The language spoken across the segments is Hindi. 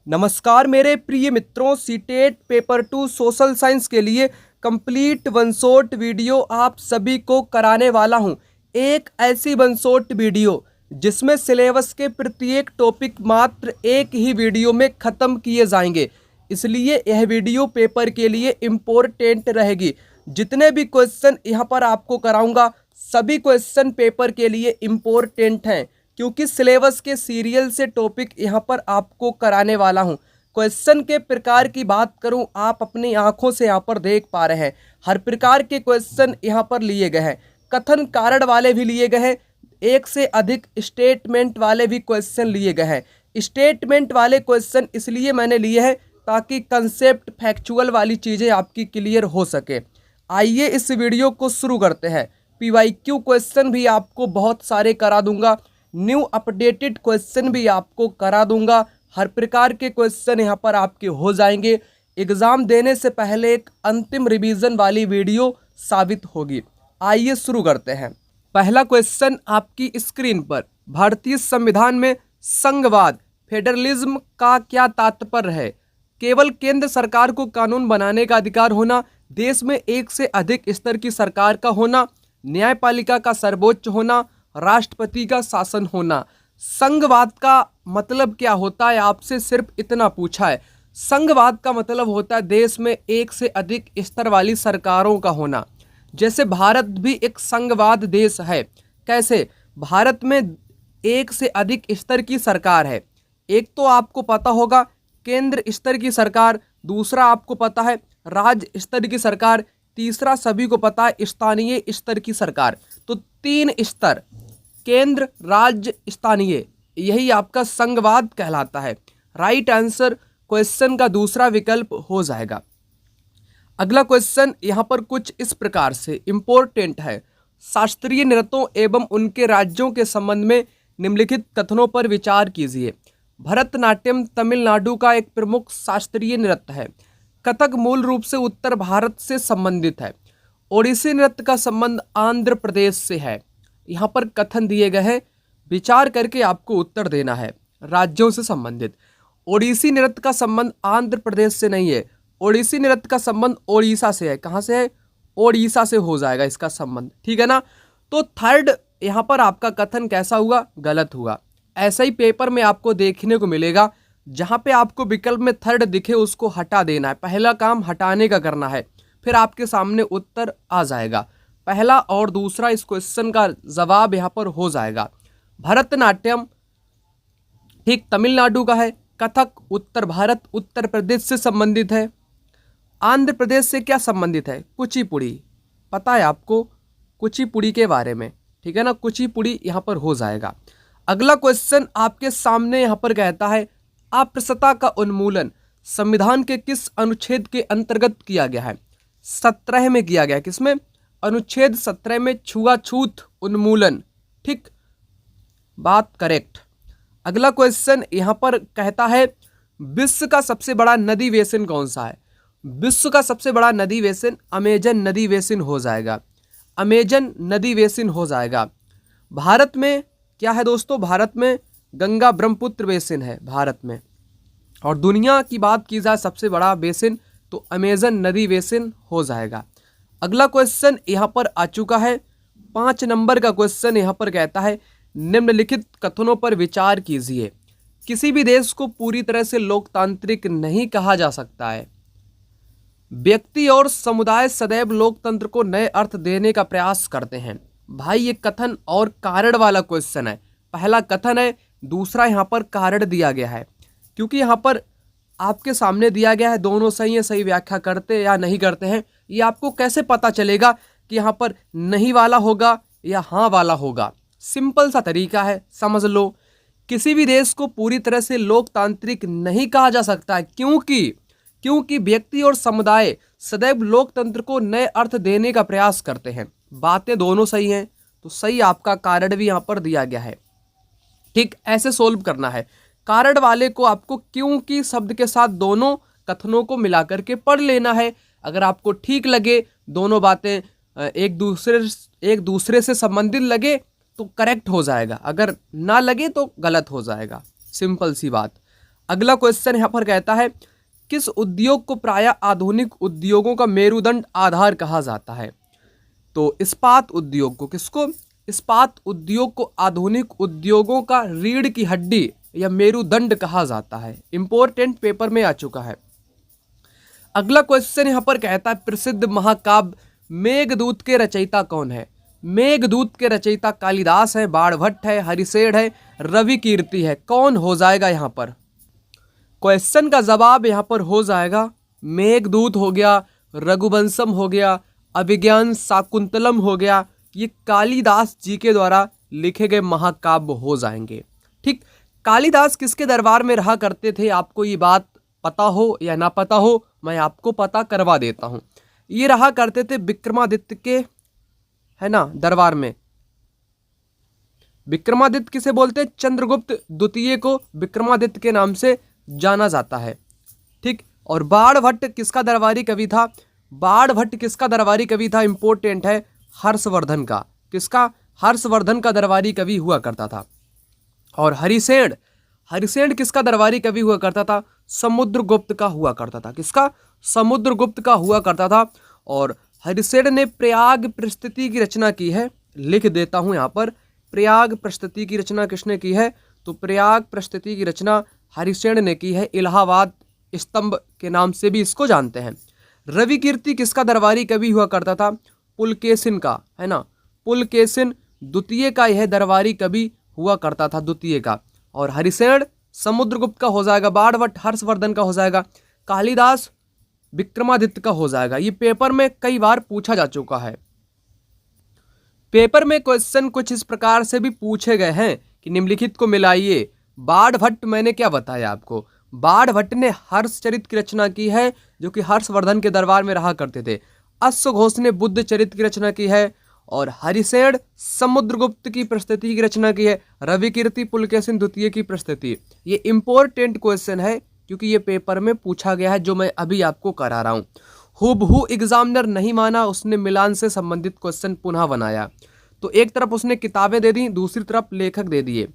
नमस्कार मेरे प्रिय मित्रों, सीटेट पेपर 2 सोशल साइंस के लिए कंप्लीट वन शॉट वीडियो आप सभी को कराने वाला हूं। एक ऐसी वन शॉट वीडियो जिसमें सिलेबस के प्रत्येक टॉपिक मात्र एक ही वीडियो में ख़त्म किए जाएंगे, इसलिए यह वीडियो पेपर के लिए इम्पोर्टेंट रहेगी। जितने भी क्वेश्चन यहाँ पर आपको कराऊंगा सभी क्वेश्चन पेपर के लिए इम्पोर्टेंट हैं, क्योंकि सिलेबस के सीरियल से टॉपिक यहाँ पर आपको कराने वाला हूँ। क्वेश्चन के प्रकार की बात करूँ, आप अपनी आंखों से यहाँ पर देख पा रहे हैं हर प्रकार के क्वेश्चन यहाँ पर लिए गए हैं। कथन कारण वाले भी लिए गए हैं, एक से अधिक स्टेटमेंट वाले भी क्वेश्चन लिए गए हैं। स्टेटमेंट वाले क्वेश्चन इसलिए मैंने लिए हैं ताकि कंसेप्ट फैक्चुअल वाली चीज़ें आपकी क्लियर हो सके। आइए इस वीडियो को शुरू करते हैं। PYQ क्वेश्चन भी आपको बहुत सारे करा दूंगा, न्यू अपडेटेड क्वेश्चन भी आपको करा दूंगा। हर प्रकार के क्वेश्चन यहाँ पर आपके हो जाएंगे। एग्ज़ाम देने से पहले एक अंतिम रिवीजन वाली वीडियो साबित होगी। आइए शुरू करते हैं। पहला क्वेश्चन आपकी स्क्रीन पर, भारतीय संविधान में संघवाद फेडरलिज्म का क्या तात्पर्य है? केवल केंद्र सरकार को कानून बनाने का अधिकार होना, देश में एक से अधिक स्तर की सरकार का होना, न्यायपालिका का सर्वोच्च होना, राष्ट्रपति का शासन होना। संघवाद का मतलब क्या होता है, आपसे सिर्फ इतना पूछा है। संघवाद का मतलब होता है देश में एक से अधिक स्तर वाली सरकारों का होना। जैसे भारत भी एक संघवाद देश है। कैसे? भारत में एक से अधिक स्तर की सरकार है। एक तो आपको पता होगा केंद्र स्तर की सरकार, दूसरा आपको पता है राज्य स्तर की सरकार, तीसरा सभी को पता है स्थानीय स्तर की सरकार। तो 3 स्तर, केंद्र, राज्य, स्थानीय, यही आपका संघवाद कहलाता है। राइट आंसर क्वेश्चन का दूसरा विकल्प हो जाएगा। अगला क्वेश्चन यहाँ पर कुछ इस प्रकार से इम्पोर्टेंट है। शास्त्रीय नृत्यों एवं उनके राज्यों के संबंध में निम्नलिखित कथनों पर विचार कीजिए। भरतनाट्यम तमिलनाडु का एक प्रमुख शास्त्रीय नृत्य है। कथक मूल रूप से उत्तर भारत से संबंधित है। ओडिसी नृत्य का संबंध आंध्र प्रदेश से है। यहाँ पर कथन दिए गए हैं, विचार करके आपको उत्तर देना है। राज्यों से संबंधित, ओडिसी नृत्य का संबंध आंध्र प्रदेश से नहीं है। ओडिसी नृत्य का संबंध ओडिशा से है। कहाँ से है? ओडिशा से हो जाएगा इसका संबंध, ठीक है ना। तो थर्ड यहाँ पर आपका कथन कैसा हुआ? गलत हुआ। ऐसा ही पेपर में आपको देखने को मिलेगा, जहाँ पे आपको विकल्प में थर्ड दिखे उसको हटा देना है। पहला काम हटाने का करना है, फिर आपके सामने उत्तर आ जाएगा। पहला और दूसरा इस क्वेश्चन का जवाब यहाँ पर हो जाएगा। भरतनाट्यम ठीक तमिलनाडु का है। कथक उत्तर भारत उत्तर प्रदेश से संबंधित है। आंध्र प्रदेश से क्या संबंधित है? कुचिपुड़ी, पता है आपको कुचिपुड़ी के बारे में, ठीक है ना। कुचिपुड़ी यहाँ पर हो जाएगा। अगला क्वेश्चन आपके सामने यहाँ पर कहता है, अस्पृश्यता का उन्मूलन संविधान के किस अनुच्छेद के अंतर्गत किया गया है? 17 में किया गया। किसमें? अनुच्छेद 17 में, छुआछूत उन्मूलन। ठीक, बात करेक्ट। अगला क्वेश्चन यहाँ पर कहता है, विश्व का सबसे बड़ा नदी बेसिन कौन सा है? विश्व का सबसे बड़ा नदी बेसिन अमेजन नदी बेसिन हो जाएगा। अमेजन नदी बेसिन हो जाएगा। भारत में क्या है दोस्तों? भारत में गंगा ब्रह्मपुत्र बेसिन है भारत में। और दुनिया की बात की जाए सबसे बड़ा बेसिन तो अमेजन नदी बेसिन हो जाएगा। अगला क्वेश्चन यहाँ पर आ चुका है। 5 नंबर का क्वेश्चन यहाँ पर कहता है, निम्नलिखित कथनों पर विचार कीजिए। किसी भी देश को पूरी तरह से लोकतांत्रिक नहीं कहा जा सकता है। व्यक्ति और समुदाय सदैव लोकतंत्र को नए अर्थ देने का प्रयास करते हैं। भाई ये कथन और कारण वाला क्वेश्चन है। पहला कथन है, दूसरा यहाँ पर कारण दिया गया है। क्योंकि यहाँ पर आपके सामने दिया गया है, दोनों सही है, सही व्याख्या करते या नहीं करते हैं। ये आपको कैसे पता चलेगा कि यहाँ पर नहीं वाला होगा या हाँ वाला होगा? सिंपल सा तरीका है, समझ लो। किसी भी देश को पूरी तरह से लोकतांत्रिक नहीं कहा जा सकता है, क्योंकि व्यक्ति और समुदाय सदैव लोकतंत्र को नए अर्थ देने का प्रयास करते हैं। बातें दोनों सही हैं, तो सही आपका कारण भी यहाँ पर दिया गया है। ठीक, ऐसे सोल्व करना है। कारण वाले को आपको क्योंकि शब्द के साथ दोनों कथनों को मिलाकर के पढ़ लेना है। अगर आपको ठीक लगे, दोनों बातें एक दूसरे से संबंधित लगे तो करेक्ट हो जाएगा, अगर ना लगे तो गलत हो जाएगा। सिंपल सी बात। अगला क्वेश्चन यहाँ पर कहता है किस उद्योग को प्रायः आधुनिक उद्योगों का मेरुदंड आधार कहा जाता है? तो इस्पात उद्योग को, किसको? इस्पात उद्योग को आधुनिक उद्योगों का रीढ़ की हड्डी या मेरुदंड कहा जाता है। इंपॉर्टेंट पेपर में आ चुका है। अगला क्वेश्चन यहाँ पर कहता है प्रसिद्ध महाकाव्य मेघदूत के रचयिता कौन है? मेघदूत के रचयिता कालिदास है, बाणभट्ट है, हरिसेन है, रवि कीर्ति है। कौन हो जाएगा यहाँ पर? क्वेश्चन का जवाब यहाँ पर हो जाएगा मेघदूत हो गया, रघुवंशम हो गया, अभिज्ञान शाकुंतलम हो गया। ये कालिदास जी के द्वारा लिखे गए महाकाव्य हो जाएंगे। ठीक, कालिदास किसके दरबार में रहा करते थे? आपको ये बात पता हो या ना पता हो, मैं आपको पता करवा देता हूँ। ये रहा करते थे विक्रमादित्य के, है ना, दरबार में। विक्रमादित्य किसे बोलते हैं? चंद्रगुप्त द्वितीय को विक्रमादित्य के नाम से जाना जाता है। ठीक, और बाणभट्ट किसका दरबारी कवि था? बाणभट्ट किसका दरबारी कवि था? इंपॉर्टेंट है, हर्षवर्धन का। किसका? हर्षवर्धन का दरबारी कवि हुआ करता था। और हरिसेन, हरिसेन किसका दरबारी कवि हुआ करता था? समुद्रगुप्त का हुआ करता था। किसका? समुद्रगुप्त का हुआ करता था। और हरिसेन ने प्रयाग प्रस्तुति की रचना की है। लिख देता हूं यहाँ पर, प्रयाग प्रस्तुति की रचना किसने की है? तो प्रयाग प्रस्तुति की रचना हरिसेन ने की है। इलाहाबाद स्तंभ के नाम से भी इसको जानते हैं। रवि कीर्ति किसका दरबारी कवि हुआ करता था? पुलकेशिन का, है ना, पुलकेशिन द्वितीय का यह दरबारी कवि हुआ करता था, द्वितीय का। और हरिसेन समुद्रगुप्त का हो जाएगा, बाणभट्ट हर्षवर्धन का हो जाएगा, कालिदास विक्रमादित्य का हो जाएगा। ये पेपर में कई बार पूछा जा चुका है। पेपर में क्वेश्चन कुछ इस प्रकार से भी पूछे गए हैं कि निम्नलिखित को मिलाइए। बाणभट्ट मैंने क्या बताया आपको? बाणभट्ट ने हर्षचरित की रचना की है, जो कि हर्षवर्धन के दरबार में रहा करते थे। अश्वघोष ने बुद्ध चरित की रचना की है। और हरिसेन समुद्रगुप्त की प्रस्तुति की रचना की है। रवि कीर्ति पुलकेशिन द्वितीय की प्रस्तुति। ये इंपॉर्टेंट क्वेश्चन है क्योंकि ये पेपर में पूछा गया है, जो मैं अभी आपको करा रहा हूँ। हूबहू एग्जामिनर नहीं माना, उसने मिलान से संबंधित क्वेश्चन पुनः बनाया। तो एक तरफ उसने किताबें दे दी, दूसरी तरफ लेखक दे दिए।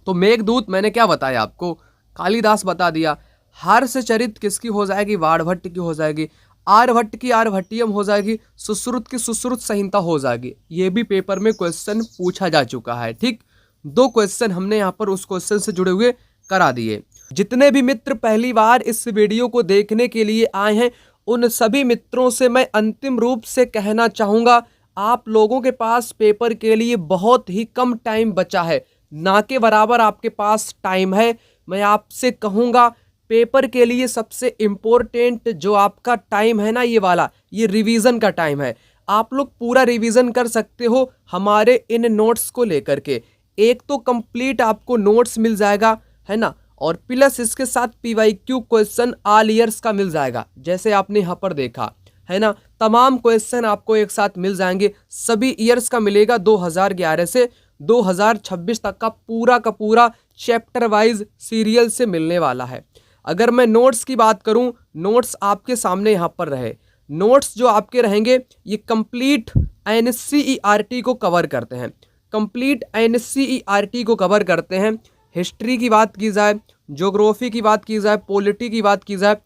तो मेघदूत मैंने क्या बताया आपको? कालिदास बता दिया। हर्षचरित किसकी हो जाएगी? बाणभट्ट की हो जाएगी। आर्यभट्ट की आर्यभट्टियम हो जाएगी। सुश्रुत की सुश्रुत संहिता हो जाएगी। ये भी पेपर में क्वेश्चन पूछा जा चुका है। ठीक, 2 क्वेश्चन हमने यहाँ पर उस क्वेश्चन से जुड़े हुए करा दिए। जितने भी मित्र पहली बार इस वीडियो को देखने के लिए आए हैं, उन सभी मित्रों से मैं अंतिम रूप से कहना चाहूँगा, आप लोगों के पास पेपर के लिए बहुत ही कम टाइम बचा है, ना के बराबर आपके पास टाइम है। मैं आपसे कहूँगा, पेपर के लिए सबसे इम्पोर्टेंट जो आपका टाइम है ना, ये वाला, ये रिवीजन का टाइम है। आप लोग पूरा रिवीजन कर सकते हो हमारे इन नोट्स को लेकर के। एक तो कंप्लीट आपको नोट्स मिल जाएगा, है ना, और प्लस इसके साथ PYQ क्वेश्चन ऑल ईयर्स का मिल जाएगा, जैसे आपने यहाँ पर देखा, है ना। तमाम क्वेश्चन आपको एक साथ मिल जाएंगे। सभी ईयर्स का मिलेगा। 2011 से 2026 तक का पूरा चैप्टर वाइज सीरियल से मिलने वाला है। अगर मैं नोट्स की बात करूं, नोट्स आपके सामने यहाँ पर रहे। नोट्स जो आपके रहेंगे ये कंप्लीट NSCERT को कवर करते हैं। कंप्लीट NSCERT को कवर करते हैं। हिस्ट्री की बात की जाए, ज्योग्राफी की बात की जाए, पॉलिटी की बात की जाए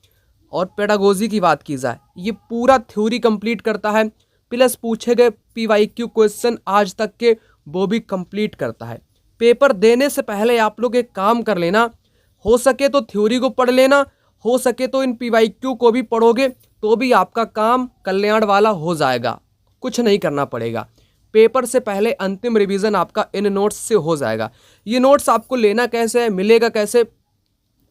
और पेडागोजी की बात की जाए, ये पूरा थ्योरी कंप्लीट करता है। प्लस पूछे गए PYQ क्वेश्चन आज तक के वो भी कंप्लीट करता है। पेपर देने से पहले आप लोग एक काम कर लेना, हो सके तो थ्योरी को पढ़ लेना, हो सके तो इन PYQ को भी पढ़ोगे तो भी आपका काम कल्याण वाला हो जाएगा। कुछ नहीं करना पड़ेगा। पेपर से पहले अंतिम रिवीजन आपका इन नोट्स से हो जाएगा। ये नोट्स आपको लेना कैसे है, मिलेगा कैसे?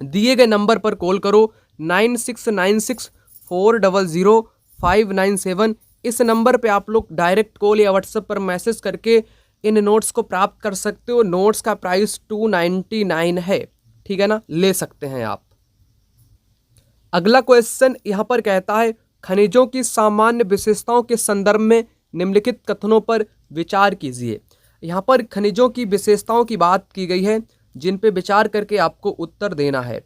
दिए गए नंबर पर कॉल करो 9696400597। इस नंबर पे आप लोग डायरेक्ट कॉल या व्हाट्सएप पर मैसेज करके इन नोट्स को प्राप्त कर सकते हो। नोट्स का प्राइस 299 है, ठीक है ना, ले सकते हैं आप। अगला क्वेश्चन यहाँ पर कहता है खनिजों की सामान्य विशेषताओं के संदर्भ में निम्नलिखित कथनों पर विचार कीजिए। यहाँ पर खनिजों की विशेषताओं की बात की गई है, जिन पे विचार करके आपको उत्तर देना है।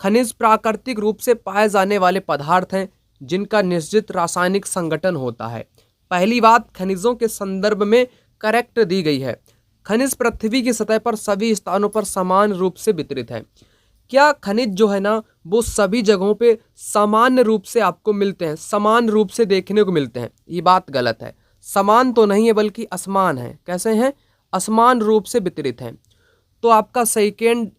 खनिज प्राकृतिक रूप से पाए जाने वाले पदार्थ हैं जिनका निश्चित रासायनिक संगठन होता है। पहली बात खनिजों के संदर्भ में करेक्ट दी गई है। खनिज पृथ्वी की सतह पर सभी स्थानों पर समान रूप से वितरित है। क्या खनिज जो है ना वो सभी जगहों पे सामान्य रूप से आपको मिलते हैं, समान रूप से देखने को मिलते हैं? ये बात गलत है। समान तो नहीं है बल्कि असमान है। कैसे हैं? असमान रूप से वितरित हैं। तो आपका सेकेंड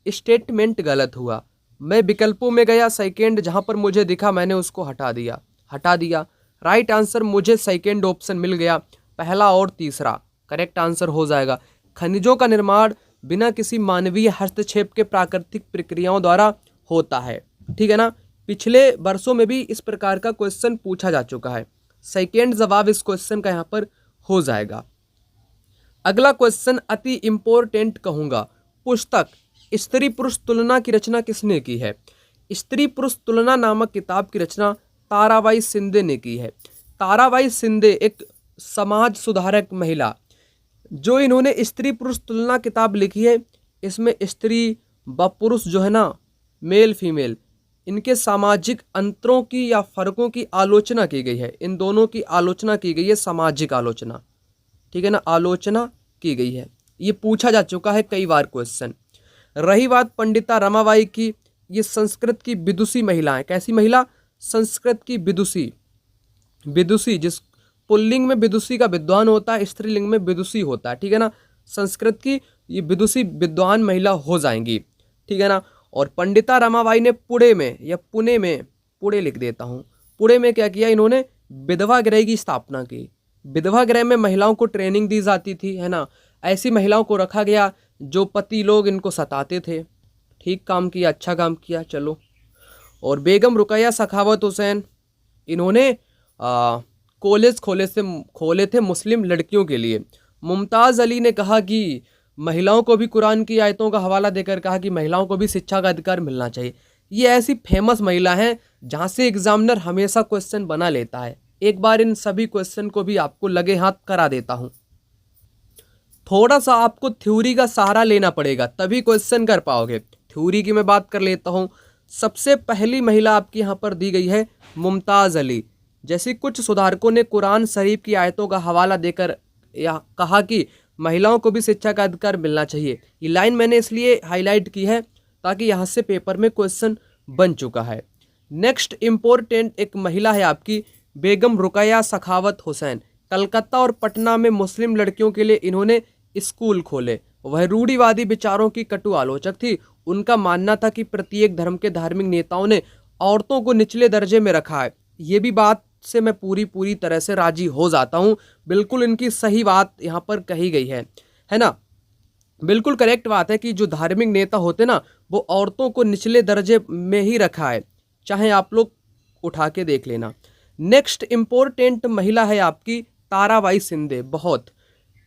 स्टेटमेंट गलत हुआ। मैं विकल्पों में गया, सेकेंड जहां पर मुझे दिखा मैंने उसको हटा दिया। राइट आंसर मुझे सेकेंड ऑप्शन मिल गया, पहला और तीसरा करेक्ट आंसर हो जाएगा। खनिजों का निर्माण बिना किसी मानवीय हस्तक्षेप के प्राकृतिक प्रक्रियाओं द्वारा होता है। ठीक है ना? पिछले वर्षों में भी इस प्रकार का क्वेश्चन पूछा जा चुका है। सेकेंड जवाब इस क्वेश्चन का यहाँ पर हो जाएगा। अगला क्वेश्चन अति इंपॉर्टेंट कहूंगा। पुस्तक स्त्री पुरुष तुलना की रचना किसने की है? स्त्री पुरुष तुलना नामक किताब की रचना ताराबाई शिंदे ने की है। ताराबाई शिंदे एक समाज सुधारक महिला, जो इन्होंने स्त्री पुरुष तुलना किताब लिखी है। इसमें स्त्री व पुरुष जो है ना, मेल फीमेल, इनके सामाजिक अंतरों की या फर्कों की आलोचना की गई है। इन दोनों की आलोचना की गई है, सामाजिक आलोचना। ठीक है ना? आलोचना की गई है। ये पूछा जा चुका है कई बार क्वेश्चन। रही बात पंडिता रमाबाई की, ये संस्कृत की विदुषी महिला है। कैसी महिला? संस्कृत की विदुषी। विदुषी, जिस पुल्लिंग में विदुषी का विद्वान होता है, स्त्रीलिंग में विदुषी होता है। ठीक है ना? संस्कृत की ये विदुषी विद्वान महिला हो जाएंगी। ठीक है ना? और पंडिता रमाबाई ने पुणे में या पुणे में, पुणे लिख देता हूँ, पुणे में क्या किया इन्होंने? विधवा गृह की स्थापना की। विधवा गृह में महिलाओं को ट्रेनिंग दी जाती थी, है ना? ऐसी महिलाओं को रखा गया जो पति लोग इनको सताते थे। ठीक काम किया, अच्छा काम किया। चलो, और बेगम रुकैया सखावत हुसैन, इन्होंने कॉलेज खोले थे मुस्लिम लड़कियों के लिए। मुमताज़ अली ने कहा कि महिलाओं को भी, कुरान की आयतों का हवाला देकर कहा कि महिलाओं को भी शिक्षा का अधिकार मिलना चाहिए। ये ऐसी फेमस महिला हैं जहाँ से एग्जामिनर हमेशा क्वेश्चन बना लेता है। एक बार इन सभी क्वेश्चन को भी आपको लगे हाथ करा देता हूँ। थोड़ा सा आपको थ्योरी का सहारा लेना पड़ेगा तभी क्वेश्चन कर पाओगे। थ्योरी की मैं बात कर लेता हूँ। सबसे पहली महिला आपकी यहाँ पर दी गई है मुमताज़ अली। जैसे कुछ सुधारकों ने कुरान शरीफ की आयतों का हवाला देकर या कहा कि महिलाओं को भी शिक्षा का अधिकार मिलना चाहिए। ये लाइन मैंने इसलिए हाईलाइट की है ताकि यहाँ से पेपर में क्वेश्चन बन चुका है। नेक्स्ट इम्पोर्टेंट एक महिला है आपकी बेगम रुकैया सखावत हुसैन। कलकत्ता और पटना में मुस्लिम लड़कियों के लिए इन्होंने स्कूल खोले। वह रूढ़िवादी विचारों की कटु आलोचक थी। उनका मानना था कि प्रत्येक धर्म के धार्मिक नेताओं ने औरतों को निचले दर्जे में रखा है। ये भी बात से मैं पूरी तरह से राजी हो जाता हूँ। बिल्कुल इनकी सही बात यहाँ पर कही गई है ना? बिल्कुल करेक्ट बात है कि जो धार्मिक नेता होते ना, वो औरतों को निचले दर्जे में ही रखा है। चाहे आप लोग उठा के देख लेना। नेक्स्ट इम्पोर्टेंट महिला है आपकी ताराबाई शिंदे। बहुत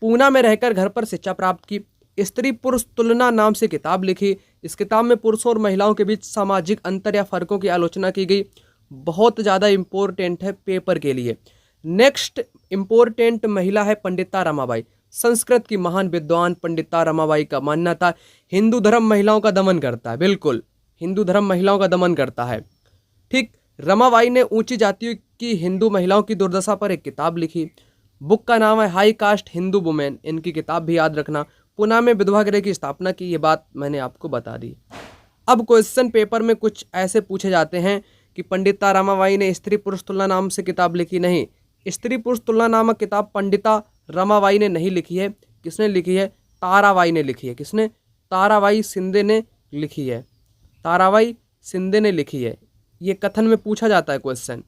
पूना में रहकर घर पर शिक्षा प्राप्त की। स्त्री पुरुष तुलना नाम से किताब लिखी। इस किताब में पुरुषों और महिलाओं के बीच सामाजिक अंतर या फर्कों की आलोचना की गई। बहुत ज़्यादा इम्पोर्टेंट है पेपर के लिए। नेक्स्ट इम्पोर्टेंट महिला है पंडिता रमाबाई। संस्कृत की महान विद्वान पंडिता रमाबाई का मानना था हिंदू धर्म महिलाओं का दमन करता है। बिल्कुल, हिंदू धर्म महिलाओं का दमन करता है। ठीक, रमाबाई ने ऊंची जातियों की हिंदू महिलाओं की दुर्दशा पर एक किताब लिखी। बुक का नाम है हाई कास्ट हिंदू वुमेन। इनकी किताब भी याद रखना। पुणे में विधवा गृह की स्थापना की, ये बात मैंने आपको बता दी। अब क्वेश्चन पेपर में कुछ ऐसे पूछे जाते हैं कि पंडिता रमाबाई ने स्त्री पुरुष तुलना नाम से किताब लिखी। नहीं, स्त्री पुरुष तुलना नामक किताब पंडिता रमाबाई ने नहीं लिखी है। किसने लिखी है? ताराबाई ने लिखी है। किसने? ताराबाई शिंदे ने लिखी है। ताराबाई शिंदे ने लिखी है। ये कथन में पूछा जाता है क्वेश्चन।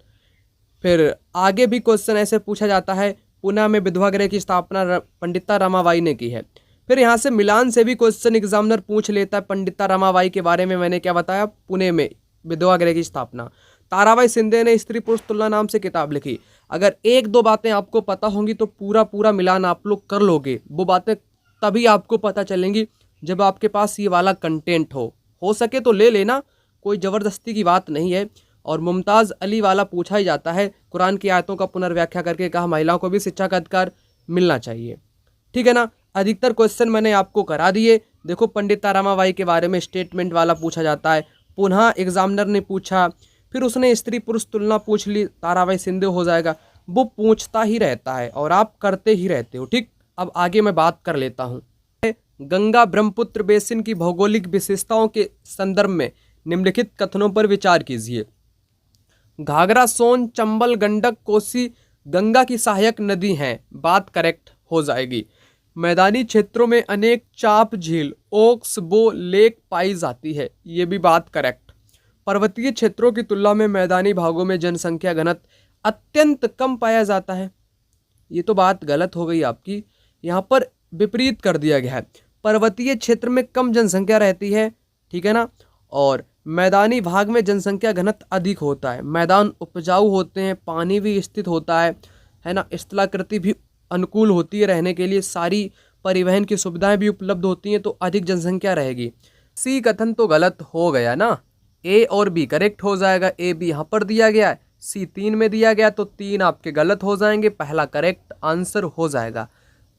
फिर आगे भी क्वेश्चन ऐसे पूछा जाता है, पुणे में विधवा गृह की स्थापना पंडिता रमाबाई ने की है। फिर यहाँ से मिलान से भी क्वेश्चन एग्जामिनर पूछ लेता है। पंडिता रमाबाई के बारे में मैंने क्या बताया? पुणे में विधवा गृह की स्थापना। ताराबाई शिंदे ने स्त्री पुरुष तुलना नाम से किताब लिखी। अगर एक दो बातें आपको पता होंगी तो पूरा मिलान आप लोग कर लोगे। वो बातें तभी आपको पता चलेंगी जब आपके पास ये वाला कंटेंट हो सके तो ले लेना, कोई ज़बरदस्ती की बात नहीं है। और मुमताज़ अली वाला पूछा ही जाता है। कुरान की आयतों का पुनर्व्याख्या करके कहा महिलाओं को भी शिक्षा का अधिकार मिलना चाहिए। ठीक है ना? अधिकतर क्वेश्चन मैंने आपको करा दिए। देखो, पंडिता रमाबाई के बारे में स्टेटमेंट वाला पूछा जाता है। पुनः एग्जामिनर ने पूछा, फिर उसने स्त्री पुरुष तुलना पूछ ली, ताराबाई शिंदे हो जाएगा। वो पूछता ही रहता है और आप करते ही रहते हो। ठीक, अब आगे मैं बात कर लेता हूँ। गंगा ब्रह्मपुत्र बेसिन की भौगोलिक विशेषताओं के संदर्भ में निम्नलिखित कथनों पर विचार कीजिए। घाघरा, सोन, चंबल, गंडक, कोसी गंगा की सहायक नदी हैं। बात करेक्ट हो जाएगी। मैदानी क्षेत्रों में अनेक चाप झील, ओक्स बो लेक पाई जाती है। ये भी बात करेक्ट। पर्वतीय क्षेत्रों की तुलना में मैदानी भागों में जनसंख्या घनत्व अत्यंत कम पाया जाता है। ये तो बात गलत हो गई आपकी, यहाँ पर विपरीत कर दिया गया है। पर्वतीय क्षेत्र में कम जनसंख्या रहती है, ठीक है ना, और मैदानी भाग में जनसंख्या घनत्व अधिक होता है। मैदान उपजाऊ होते हैं, पानी भी स्थित होता है ना, स्थलाकृति भी अनुकूल होती है रहने के लिए, सारी परिवहन की सुविधाएं भी उपलब्ध होती हैं, तो अधिक जनसंख्या रहेगी। सी कथन तो गलत हो गया ना, ए और बी करेक्ट हो जाएगा। ए बी यहाँ पर दिया गया है, सी 3 में दिया गया, तो 3 आपके गलत हो जाएंगे, पहला करेक्ट आंसर हो जाएगा।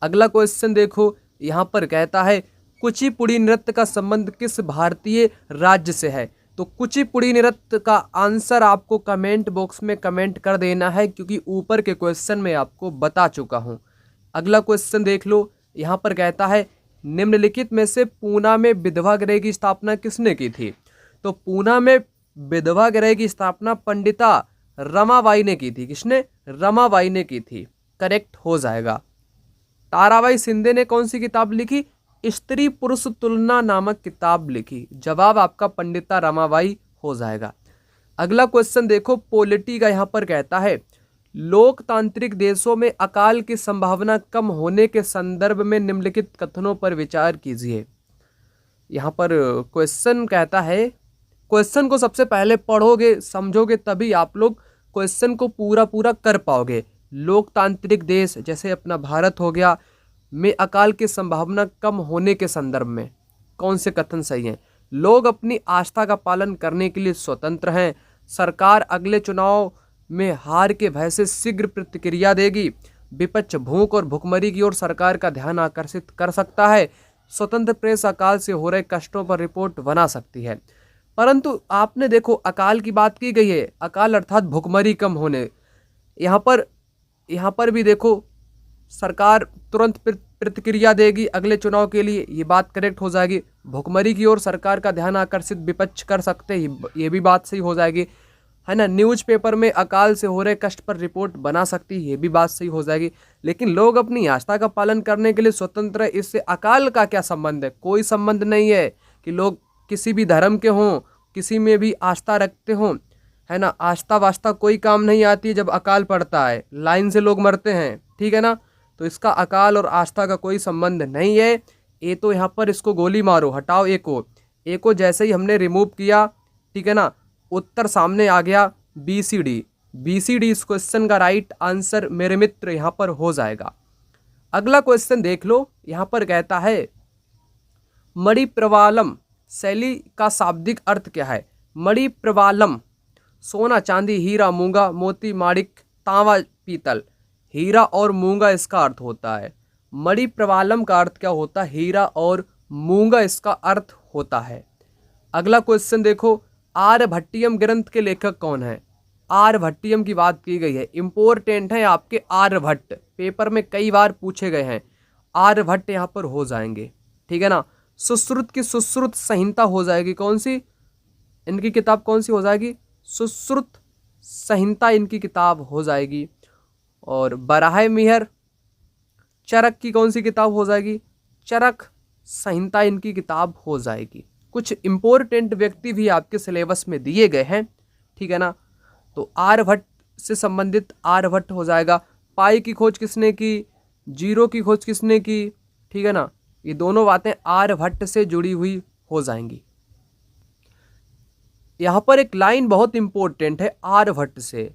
अगला क्वेश्चन देखो, यहाँ पर कहता है कुचिपुड़ी नृत्य का संबंध किस भारतीय राज्य से है। तो कुचिपुड़ी नृत्य का आंसर आपको कमेंट बॉक्स में कमेंट कर देना है, क्योंकि ऊपर के क्वेश्चन में आपको बता चुका हूँ। अगला क्वेश्चन देख लो, यहाँ पर कहता है निम्नलिखित में से पूना में विधवा गृह की स्थापना किसने की थी। तो पूना में विधवा गृह की स्थापना पंडिता रमाबाई ने की थी। किसने? रमाबाई ने की थी, करेक्ट हो जाएगा। ताराबाई शिंदे ने कौन सी किताब लिखी? स्त्री पुरुष तुलना नामक किताब लिखी। जवाब आपका पंडिता रमाबाई हो जाएगा। अगला क्वेश्चन देखो, पॉलिटी का यहाँ पर कहता है लोकतांत्रिक देशों में अकाल की संभावना कम होने के संदर्भ में निम्नलिखित कथनों पर विचार कीजिए। यहाँ पर क्वेश्चन कहता है, क्वेश्चन को सबसे पहले पढ़ोगे समझोगे तभी आप लोग क्वेश्चन को पूरा कर पाओगे। लोकतांत्रिक देश जैसे अपना भारत हो गया में अकाल की संभावना कम होने के संदर्भ में कौन से कथन सही हैं? लोग अपनी आस्था का पालन करने के लिए स्वतंत्र हैं। सरकार अगले चुनाव में हार के भय से शीघ्र प्रतिक्रिया देगी। विपक्ष भूख और भुखमरी की ओर सरकार का ध्यान आकर्षित कर सकता है। स्वतंत्र प्रेस अकाल से हो रहे कष्टों पर रिपोर्ट बना सकती है। परंतु आपने देखो अकाल की बात की गई है, अकाल अर्थात भुखमरी कम होने। यहाँ पर भी देखो सरकार तुरंत प्रतिक्रिया देगी अगले चुनाव के लिए, ये बात करेक्ट हो जाएगी। भुखमरी की ओर सरकार का ध्यान आकर्षित विपक्ष कर सकते हैं, ये भी बात सही हो जाएगी, है ना। न्यूज़पेपर में अकाल से हो रहे कष्ट पर रिपोर्ट बना सकती है, ये भी बात सही हो जाएगी। लेकिन लोग अपनी आस्था का पालन करने के लिए स्वतंत्र है, इससे अकाल का क्या संबंध है? कोई संबंध नहीं है कि लोग किसी भी धर्म के हों, किसी में भी आस्था रखते हों, है ना। आस्था वास्ता कोई काम नहीं आती जब अकाल पड़ता है, लाइन से लोग मरते हैं, ठीक है ना। तो इसका अकाल और आस्था का कोई संबंध नहीं है। ये तो यहाँ पर इसको गोली मारो, हटाओ ए को जैसे ही हमने रिमूव किया, ठीक है ना, उत्तर सामने आ गया BCD इस क्वेश्चन का राइट आंसर मेरे मित्र यहाँ पर हो जाएगा। अगला क्वेश्चन देख लो, यहाँ पर कहता है मणिप्रवालम शैली का शाब्दिक अर्थ क्या है। मणिप्रवालम सोना, चांदी, हीरा, मूंगा, मोती, माणिक, तांबा, पीतल। हीरा और मूंगा इसका अर्थ होता है। मणिप्रवालम का अर्थ क्या होता है? हीरा और मूंगा इसका अर्थ होता है। अगला क्वेश्चन देखो, आर्यभट्टियम ग्रंथ के लेखक कौन है। आर्यभट्टियम की बात की गई है, इंपॉर्टेंट है आपके आर्यभट्ट, पेपर में कई बार पूछे गए हैं। आर्यभट्ट यहाँ पर हो जाएंगे, ठीक है ना। सुश्रुत की सुश्रुत संहिता हो जाएगी, कौन सी इनकी किताब कौन सी हो जाएगी? सुश्रुत संहिता इनकी किताब हो जाएगी। और बराह मिहर चरक की कौन सी किताब हो जाएगी? चरक संहिता इनकी किताब हो जाएगी। कुछ इंपॉर्टेंट व्यक्ति भी आपके सिलेबस में दिए गए हैं, ठीक है ना। तो आर्यभट्ट से संबंधित आर्यभट्ट हो जाएगा। पाई की खोज किसने की? जीरो की खोज किसने की? ठीक है ना, ये दोनों बातें आर्यभट्ट से जुड़ी हुई हो जाएंगी। यहाँ पर एक लाइन बहुत इंपॉर्टेंट है आर्यभट्ट से।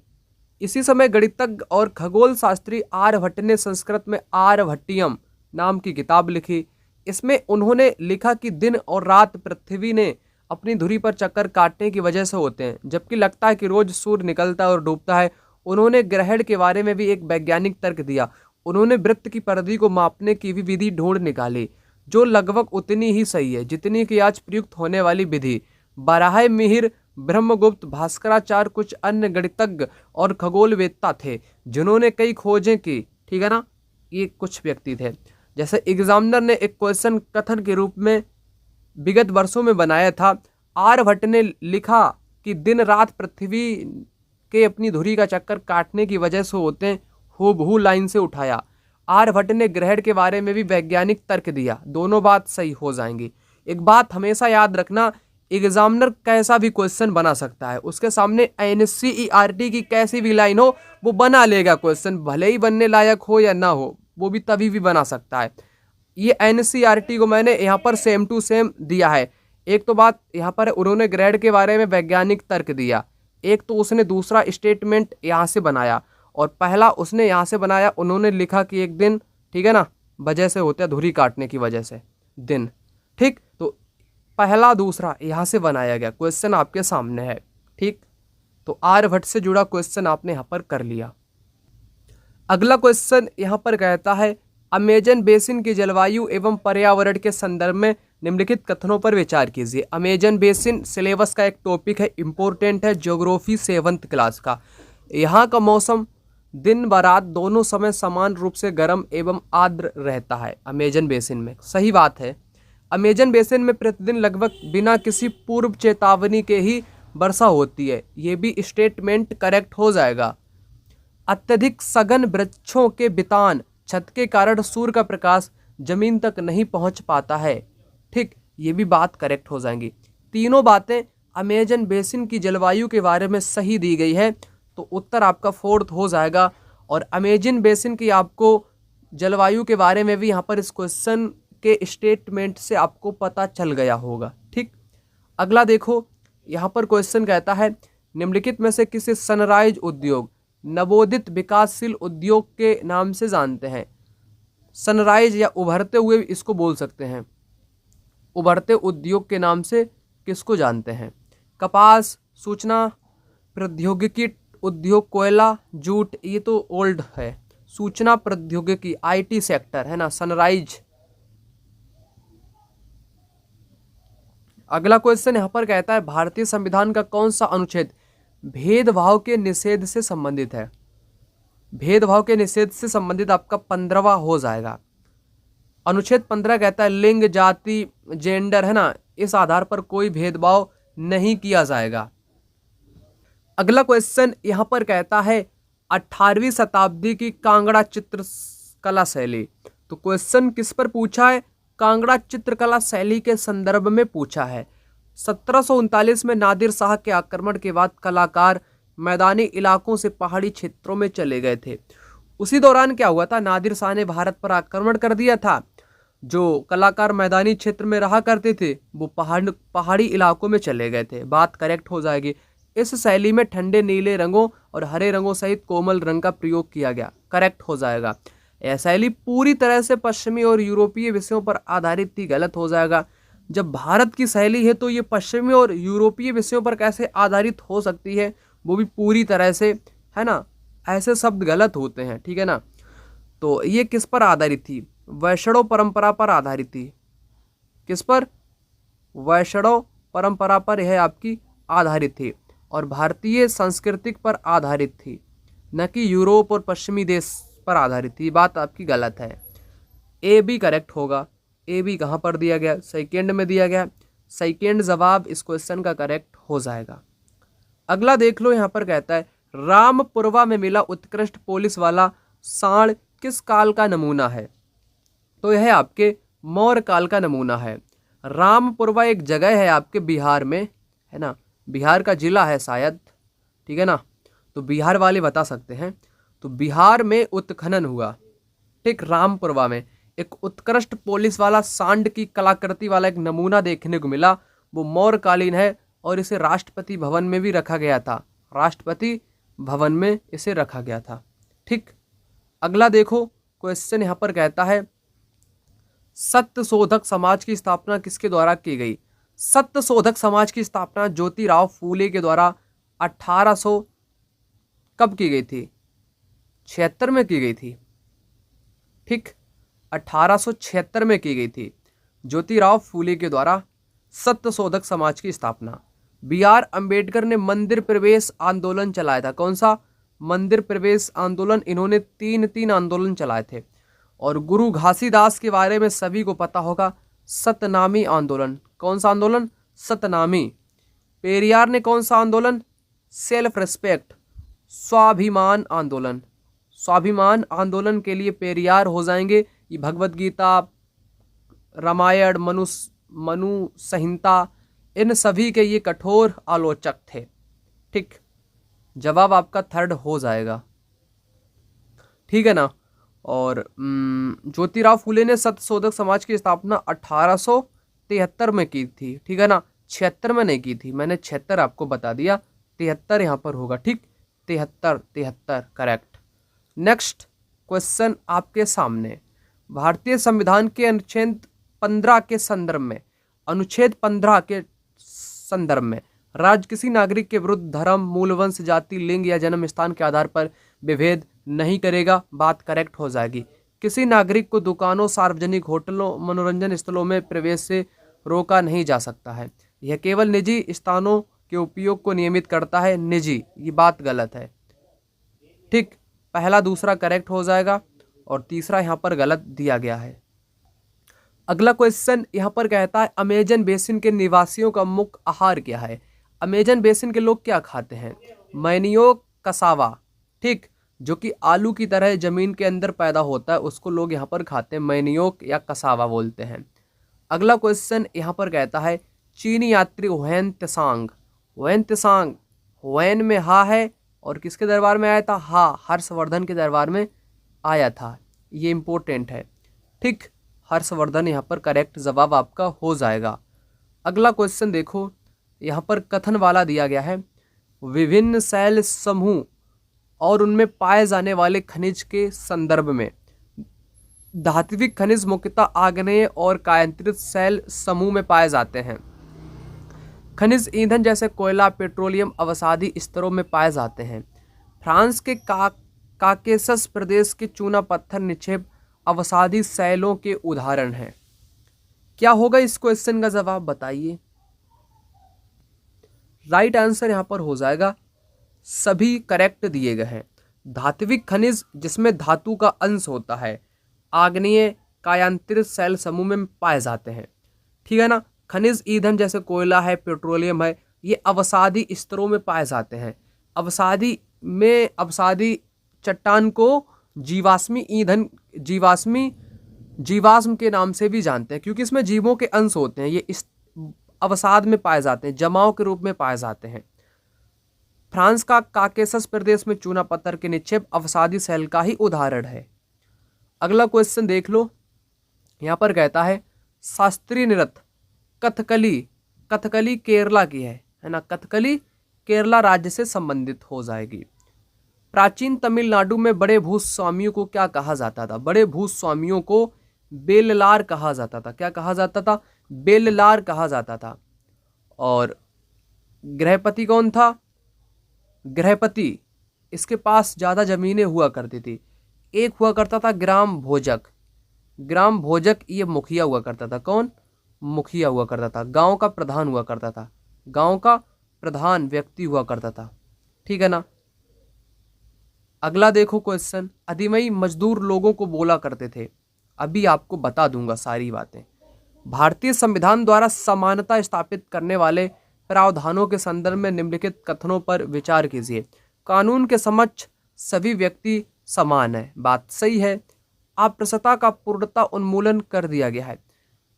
इसी समय गणितज्ञ और खगोल शास्त्री आर्यभट्ट ने संस्कृत में आर्यभट्टियम नाम की किताब लिखी। इसमें उन्होंने लिखा कि दिन और रात पृथ्वी ने अपनी धुरी पर चक्कर काटने की वजह से होते हैं, जबकि लगता है कि रोज सूर्य निकलता है और डूबता है। उन्होंने ग्रहण के बारे में भी एक वैज्ञानिक तर्क दिया। उन्होंने वृत्त की परिधि को मापने की भी विधि ढूंढ निकाली, जो लगभग उतनी ही सही है जितनी कि आज प्रयुक्त होने वाली विधि। बराह मिहिर, ब्रह्मगुप्त, भास्कराचार्य, कुछ अन्य गणितज्ञ और खगोलवेत्ता थे जिन्होंने कई खोजें की, ठीक है ना। ये कुछ व्यक्ति थे। जैसे एग्जामिनर ने एक क्वेश्चन कथन के रूप में विगत वर्षों में बनाया था, आर्यभट्ट ने लिखा कि दिन रात पृथ्वी के अपनी धुरी का चक्कर काटने की वजह से होते हैं, हूबहू लाइन से उठाया। आर्यभट्ट ने ग्रहण के बारे में भी वैज्ञानिक तर्क दिया। दोनों बात सही हो जाएंगी। एक बात हमेशा याद रखना, एग्जामिनर कैसा भी क्वेश्चन बना सकता है, उसके सामने NCERT की कैसी भी लाइन हो वो बना लेगा क्वेश्चन, भले ही बनने लायक हो या ना हो, वो भी तभी भी बना सकता है। ये NCERT को मैंने यहाँ पर सेम टू सेम दिया है। एक तो बात यहाँ पर उन्होंने ग्रेड के बारे में वैज्ञानिक तर्क दिया, एक तो उसने दूसरा स्टेटमेंट यहाँ से बनाया, और पहला उसने यहाँ से बनाया, उन्होंने लिखा कि एक दिन, ठीक है ना, वजह से होता है धुरी काटने की वजह से दिन, ठीक। तो पहला दूसरा यहाँ से बनाया गया, क्वेश्चन आपके सामने है, ठीक। तो आर्यभट्ट से जुड़ा क्वेश्चन आपने यहाँ पर कर लिया। अगला क्वेश्चन यहाँ पर कहता है, अमेजन बेसिन की जलवायु एवं पर्यावरण के संदर्भ में निम्नलिखित कथनों पर विचार कीजिए। अमेजन बेसिन सिलेबस का एक टॉपिक है, इंपॉर्टेंट है, ज्योग्राफी 7th क्लास का। यहाँ का मौसम दिन व रात दोनों समय समान रूप से गर्म एवं आर्द्र रहता है अमेजन बेसिन में। सही बात है। अमेजन बेसिन में प्रतिदिन लगभग बिना किसी पूर्व चेतावनी के ही वर्षा होती है, ये भी स्टेटमेंट करेक्ट हो जाएगा। अत्यधिक सघन वृक्षों के बितान छत के कारण सूर्य का प्रकाश जमीन तक नहीं पहुंच पाता है, ठीक, ये भी बात करेक्ट हो जाएंगी। तीनों बातें अमेजन बेसिन की जलवायु के बारे में सही दी गई है, तो उत्तर आपका 4th हो जाएगा। और अमेजन बेसिन की आपको जलवायु के बारे में भी यहाँ पर इस क्वेश्चन के स्टेटमेंट से आपको पता चल गया होगा, ठीक। अगला देखो, यहाँ पर क्वेश्चन कहता है, निम्नलिखित में से किसी सनराइज उद्योग नवोदित विकासशील उद्योग के नाम से जानते हैं। सनराइज या उभरते हुए इसको बोल सकते हैं, उभरते उद्योग के नाम से किसको जानते हैं? कपास, सूचना प्रौद्योगिकी उद्योग, कोयला, जूट, ये तो ओल्ड है। सूचना प्रौद्योगिकी IT सेक्टर है ना, सनराइज। अगला क्वेश्चन यहाँ पर कहता है, भारतीय संविधान का कौन सा अनुच्छेद भेदभाव के निषेध से संबंधित है? भेदभाव के निषेध से संबंधित आपका 15वां हो जाएगा। अनुच्छेद 15 कहता है, लिंग, जाति, जेंडर, है ना, इस आधार पर कोई भेदभाव नहीं किया जाएगा। अगला क्वेश्चन यहाँ पर कहता है, 18वीं शताब्दी की कांगड़ा चित्रकला शैली। तो क्वेश्चन किस पर पूछा है? कांगड़ा चित्रकला शैली के संदर्भ में पूछा है। 1739 में नादिर शाह के आक्रमण के बाद कलाकार मैदानी इलाकों से पहाड़ी क्षेत्रों में चले गए थे। उसी दौरान क्या हुआ था, नादिर शाह ने भारत पर आक्रमण कर दिया था। जो कलाकार मैदानी क्षेत्र में रहा करते थे वो पहाड़ी इलाकों में चले गए थे। बात करेक्ट हो जाएगी। इस शैली में ठंडे नीले रंगों और हरे रंगों सहित कोमल रंग का प्रयोग किया गया। करेक्ट हो जाएगा। यह शैली पूरी तरह से पश्चिमी और यूरोपीय विषयों पर आधारित थी। गलत हो जाएगा। जब भारत की शैली है तो ये पश्चिमी और यूरोपीय विषयों पर कैसे आधारित हो सकती है, वो भी पूरी तरह से, है ना। ऐसे शब्द गलत होते हैं, ठीक है ना। तो ये किस पर आधारित थी? वैष्णव परंपरा पर आधारित थी। किस पर? वैष्णव परंपरा पर यह आपकी आधारित थी और भारतीय सांस्कृतिक पर आधारित थी, न कि यूरोप और पश्चिमी देश पर आधारित थी। बात आपकी गलत है। ए बी करेक्ट होगा। ए बी कहाँ पर दिया गया? सेकेंड में दिया गया। सेकेंड जवाब इस क्वेश्चन का करेक्ट हो जाएगा। अगला देख लो, यहाँ पर कहता है, रामपुरवा में मिला उत्कृष्ट पोलिस वाला सांड किस काल का नमूना है? तो यह आपके मौर्य काल का नमूना है। रामपुरवा एक जगह है आपके बिहार में, है ना, बिहार का जिला है शायद, ठीक है ना। तो बिहार वाले बता सकते हैं। तो बिहार में उत्खनन हुआ, ठीक, रामपुरवा में एक उत्कृष्ट पोलिस वाला सांड की कलाकृति वाला एक नमूना देखने को मिला। वो मौर्यकालीन है और इसे राष्ट्रपति भवन में भी रखा गया था। राष्ट्रपति भवन में इसे रखा गया था, ठीक। अगला देखो, क्वेश्चन यहाँ पर कहता है, सत्यशोधक समाज की स्थापना किसके द्वारा की गई? सत्यशोधक समाज की स्थापना ज्योतिराव फूले के द्वारा 1800 कब की गई थी? 76 में की गई थी, ठीक, 1876 में की गई थी ज्योतिराव फूले के द्वारा सत्यशोधक समाज की स्थापना। BR अंबेडकर ने मंदिर प्रवेश आंदोलन चलाया था। कौन सा? मंदिर प्रवेश आंदोलन। इन्होंने तीन आंदोलन चलाए थे। और गुरु घासीदास के बारे में सभी को पता होगा, सतनामी आंदोलन। कौन सा आंदोलन? सतनामी। पेरियार ने कौन सा आंदोलन? सेल्फ रिस्पेक्ट, स्वाभिमान आंदोलन। स्वाभिमान आंदोलन के लिए पेरियार हो जाएंगे। ये भगवत गीता, रामायण, मनु संहिता, इन सभी के ये कठोर आलोचक थे। ठीक, जवाब आपका थर्ड हो जाएगा। ठीक है ना। और ज्योतिराव फूले ने सत्यशोधक समाज की स्थापना 1873 में की थी। ठीक है ना, 76 में नहीं की थी, मैंने 76 आपको बता दिया, 73 यहाँ पर होगा। ठीक, 73 करेक्ट। नेक्स्ट क्वेश्चन आपके सामने, भारतीय संविधान के अनुच्छेद 15 के संदर्भ में, अनुच्छेद 15 के संदर्भ में राज्य किसी नागरिक के विरुद्ध धर्म, मूल वंश, जाति, लिंग या जन्म स्थान के आधार पर विभेद नहीं करेगा। बात करेक्ट हो जाएगी। किसी नागरिक को दुकानों, सार्वजनिक होटलों, मनोरंजन स्थलों में प्रवेश से रोका नहीं जा सकता है। यह केवल निजी स्थानों के उपयोग को नियमित करता है। निजी, ये बात गलत है। ठीक, पहला दूसरा करेक्ट हो जाएगा और तीसरा यहाँ पर गलत दिया गया है। अगला क्वेश्चन यहाँ पर कहता है, अमेजन बेसिन के निवासियों का मुख्य आहार क्या है? अमेजन बेसिन के लोग क्या खाते हैं? मैनियोक, कसावा। ठीक, जो कि आलू की तरह जमीन के अंदर पैदा होता है, उसको लोग यहाँ पर खाते हैं, मैनियोक या कसावा बोलते हैं। अगला क्वेश्चन यहाँ पर कहता है, चीनी यात्री when Tsang. When Tsang, when में हा है और किसके दरबार में आया था? हा, हर्षवर्धन के दरबार में आया था। ये इंपॉर्टेंट है। ठीक, हर्षवर्धन यहाँ पर करेक्ट जवाब आपका हो जाएगा। अगला क्वेश्चन देखो, यहाँ पर कथन वाला दिया गया है, विभिन्न शैल समूह और उनमें पाए जाने वाले खनिज के संदर्भ में। धात्विक खनिज मुख्यतः आग्नेय और कायांतरित शैल समूह में पाए जाते हैं। खनिज ईंधन जैसे कोयला, पेट्रोलियम अवसादी स्तरों में पाए जाते हैं। फ्रांस के काकेसस प्रदेश के चूना पत्थर निक्षेप अवसादी शैलों के उदाहरण हैं। क्या होगा इस क्वेश्चन का जवाब बताइए? राइट आंसर यहाँ पर हो जाएगा, सभी करेक्ट दिए गए हैं। धात्विक खनिज जिसमें धातु का अंश होता है, आग्नेय कायांतरित शैल समूह में पाए जाते हैं। ठीक है ना। खनिज ईंधन जैसे कोयला है, पेट्रोलियम है, ये अवसादी स्तरों में पाए जाते हैं। अवसादी में, अवसादी चट्टान को जीवाश्मी ईंधन, जीवाश्म के नाम से भी जानते हैं, क्योंकि इसमें जीवों के अंश होते हैं। ये इस अवसाद में पाए जाते हैं, जमाव के रूप में पाए जाते हैं। फ्रांस का काकेसस प्रदेश में चूना पत्थर के निक्षेप अवसादी शैल का ही उदाहरण है। अगला क्वेश्चन देख लो, यहाँ पर कहता है, शास्त्रीय नृत्य कथकली। कथकली केरला की है ना, कथकली केरला राज्य से संबंधित हो जाएगी। प्राचीन तमिलनाडु में बड़े भूस्वामियों को क्या कहा जाता था? बड़े भूस्वामियों को बेललार कहा जाता था। क्या कहा जाता था? बेललार कहा जाता था। और गृहपति कौन था? गृहपति, इसके पास ज़्यादा जमीनें हुआ करती थी। एक हुआ करता था ग्राम भोजक। ग्राम भोजक ये मुखिया हुआ करता था। कौन? मुखिया हुआ करता था। गांव का प्रधान हुआ करता था। गांव का प्रधान व्यक्ति हुआ करता था। ठीक है ना। अगला देखो क्वेश्चन, अधिमई मजदूर लोगों को बोला करते थे। अभी आपको बता दूंगा सारी बातें। भारतीय संविधान द्वारा समानता स्थापित करने वाले प्रावधानों के संदर्भ में निम्नलिखित कथनों पर विचार कीजिए। कानून के समक्ष सभी व्यक्ति समान है। बात सही है। अप्रसता का पूर्णता उन्मूलन कर दिया गया है।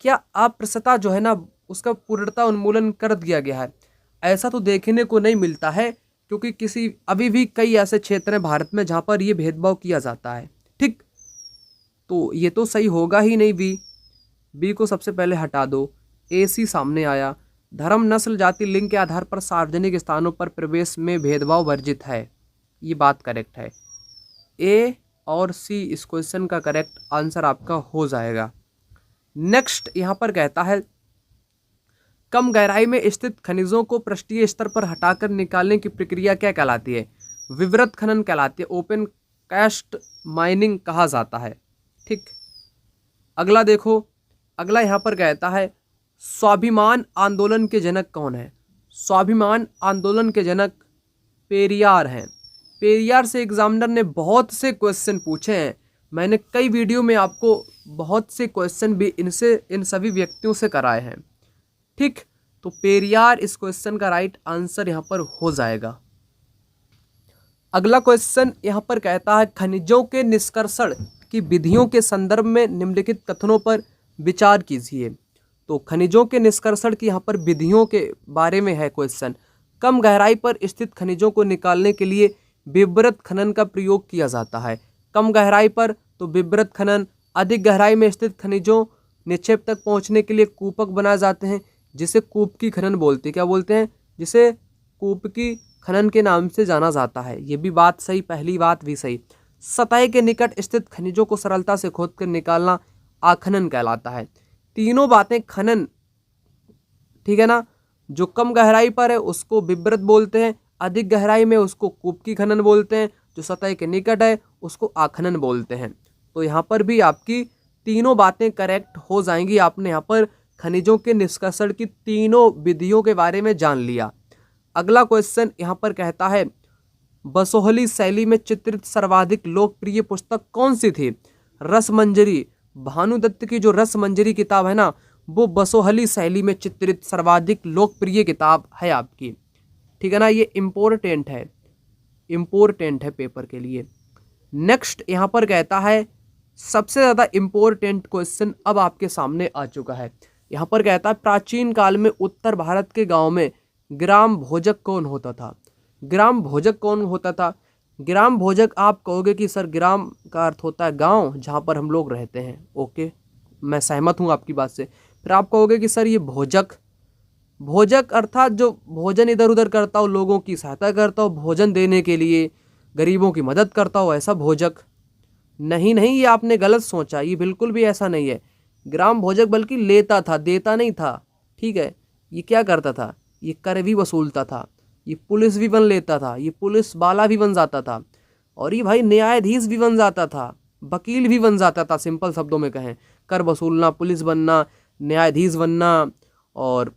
क्या अप्रसता जो है ना, उसका पूर्णता उन्मूलन कर दिया गया है? ऐसा तो देखने को नहीं मिलता है, क्योंकि अभी भी कई ऐसे क्षेत्र हैं भारत में जहाँ पर ये भेदभाव किया जाता है। ठीक, तो ये तो सही होगा ही नहीं। बी को सबसे पहले हटा दो। ए सी सामने आया। धर्म, नस्ल, जाति, लिंग के आधार पर सार्वजनिक स्थानों पर प्रवेश में भेदभाव वर्जित है। ये बात करेक्ट है। ए और सी इस क्वेश्चन का करेक्ट आंसर आपका हो जाएगा। नेक्स्ट यहाँ पर कहता है, कम गहराई में स्थित खनिजों को पृष्ठीय स्तर पर हटाकर निकालने की प्रक्रिया क्या कहलाती है? विवृत खनन कहलाती है। ओपन कास्ट माइनिंग कहा जाता है। ठीक, अगला देखो। अगला यहाँ पर कहता है, स्वाभिमान आंदोलन के जनक कौन है? स्वाभिमान आंदोलन के जनक पेरियार हैं। पेरियार से एग्जामिनर ने बहुत से क्वेश्चन पूछे हैं। मैंने कई वीडियो में आपको बहुत से क्वेश्चन भी इन सभी व्यक्तियों से कराए हैं। ठीक, तो पेरियार इस क्वेश्चन का राइट आंसर यहाँ पर हो जाएगा। अगला क्वेश्चन यहाँ पर कहता है खनिजों के निष्कर्षण की विधियों के संदर्भ में निम्नलिखित कथनों पर विचार कीजिए। तो खनिजों के निष्कर्षण की यहाँ पर विधियों के बारे में है क्वेश्चन। कम गहराई पर स्थित खनिजों को निकालने के लिए विवृत खनन का प्रयोग किया जाता है। कम गहराई पर तो विवृत खनन, अधिक गहराई में स्थित खनिजों निक्षेप तक पहुंचने के लिए कूपक बनाए जाते हैं, जिसे कूपकी खनन बोलते हैं। क्या बोलते हैं? जिसे कूपकी खनन के नाम से जाना जाता है। ये भी बात सही, पहली बात भी सही। सतह के निकट स्थित खनिजों को सरलता से खोदकर निकालना आखनन कहलाता है। तीनों बातें खनन, ठीक है ना। जो कम गहराई पर है उसको विवृत बोलते हैं, अधिक गहराई में उसको कूपकी खनन बोलते हैं, जो सतह के निकट है उसको आखनन बोलते हैं। तो यहाँ पर भी आपकी तीनों बातें करेक्ट हो जाएंगी। आपने यहाँ पर खनिजों के निष्कर्षण की तीनों विधियों के बारे में जान लिया। अगला क्वेश्चन यहाँ पर कहता है बसोहली शैली में चित्रित सर्वाधिक लोकप्रिय पुस्तक कौन सी थी? रसमंजरी। भानुदत्त की जो रसमंजरी किताब है ना, वो बसोहली शैली में चित्रित सर्वाधिक लोकप्रिय किताब है आपकी। ठीक है ना, ये इम्पोर्टेंट है पेपर के लिए। नेक्स्ट यहाँ पर कहता है सबसे ज़्यादा इम्पोर्टेंट क्वेश्चन अब आपके सामने आ चुका है। यहाँ पर कहता है प्राचीन काल में उत्तर भारत के गाँव में ग्राम भोजक कौन होता था? ग्राम भोजक कौन होता था? ग्राम भोजक आप कहोगे कि सर ग्राम का अर्थ होता है गांव जहां पर हम लोग रहते हैं। ओके, मैं सहमत हूं आपकी बात से। फिर आप कहोगे कि सर ये भोजक अर्थात जो भोजन इधर उधर करता हो, लोगों की सहायता करता हो, भोजन देने के लिए गरीबों की मदद करता हो, ऐसा भोजक? नहीं, ये आपने गलत सोचा। ये बिल्कुल भी ऐसा नहीं है। ग्राम भोजक बल्कि लेता था, देता नहीं था। ठीक है, ये क्या करता था? ये कर भी वसूलता था, ये पुलिस भी बन लेता था, ये पुलिस वाला भी बन जाता था, और ये भाई न्यायाधीश भी बन जाता था, वकील भी बन जाता था। सिंपल शब्दों में कहें, कर वसूलना, पुलिस बनना, न्यायाधीश बनना, और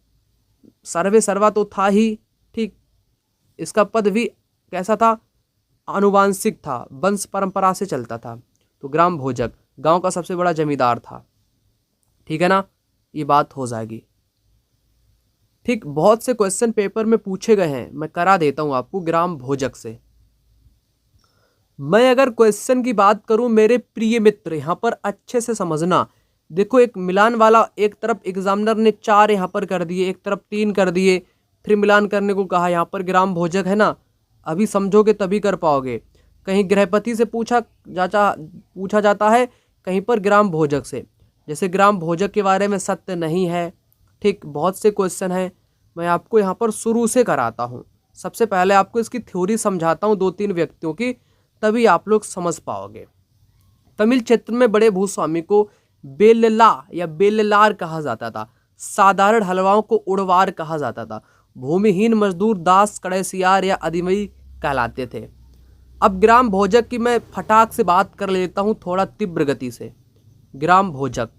सर्वे सर्वा तो था ही। ठीक, इसका पद भी कैसा था? आनुवांशिक था, वंश परंपरा से चलता था। तो ग्राम भोजक गांव का सबसे बड़ा जमींदार था। ठीक है ना, ये बात हो जाएगी। ठीक, बहुत से क्वेश्चन पेपर में पूछे गए हैं, मैं करा देता हूं आपको ग्राम भोजक से। मैं अगर क्वेश्चन की बात करूं मेरे प्रिय मित्र, यहां पर अच्छे से समझना। देखो, एक मिलान वाला, एक तरफ एग्जामिनर ने 4 यहां पर कर दिए, एक तरफ 3 कर दिए, फिर मिलान करने को कहा। यहां पर ग्राम भोजक है ना, अभी समझोगे तभी कर पाओगे। कहीं गृहपति से पूछा जाता है, कहीं पर ग्राम भोजक से। जैसे ग्राम भोजक के बारे में सत्य नहीं है। ठीक, बहुत से क्वेश्चन हैं, मैं आपको यहाँ पर शुरू से कराता हूँ। सबसे पहले आपको इसकी थ्योरी समझाता हूँ 2-3 व्यक्तियों की, तभी आप लोग समझ पाओगे। तमिल क्षेत्र में बड़े भूस्वामी को बेल्ला या बेल्लार कहा जाता था। साधारण हलवाओं को उड़वार कहा जाता था। भूमिहीन मजदूर दास, कड़ैसियार या अधिमई कहलाते थे। अब ग्राम भोजक की मैं फटाक से बात कर लेता हूँ थोड़ा तीव्र गति से। ग्राम भोजक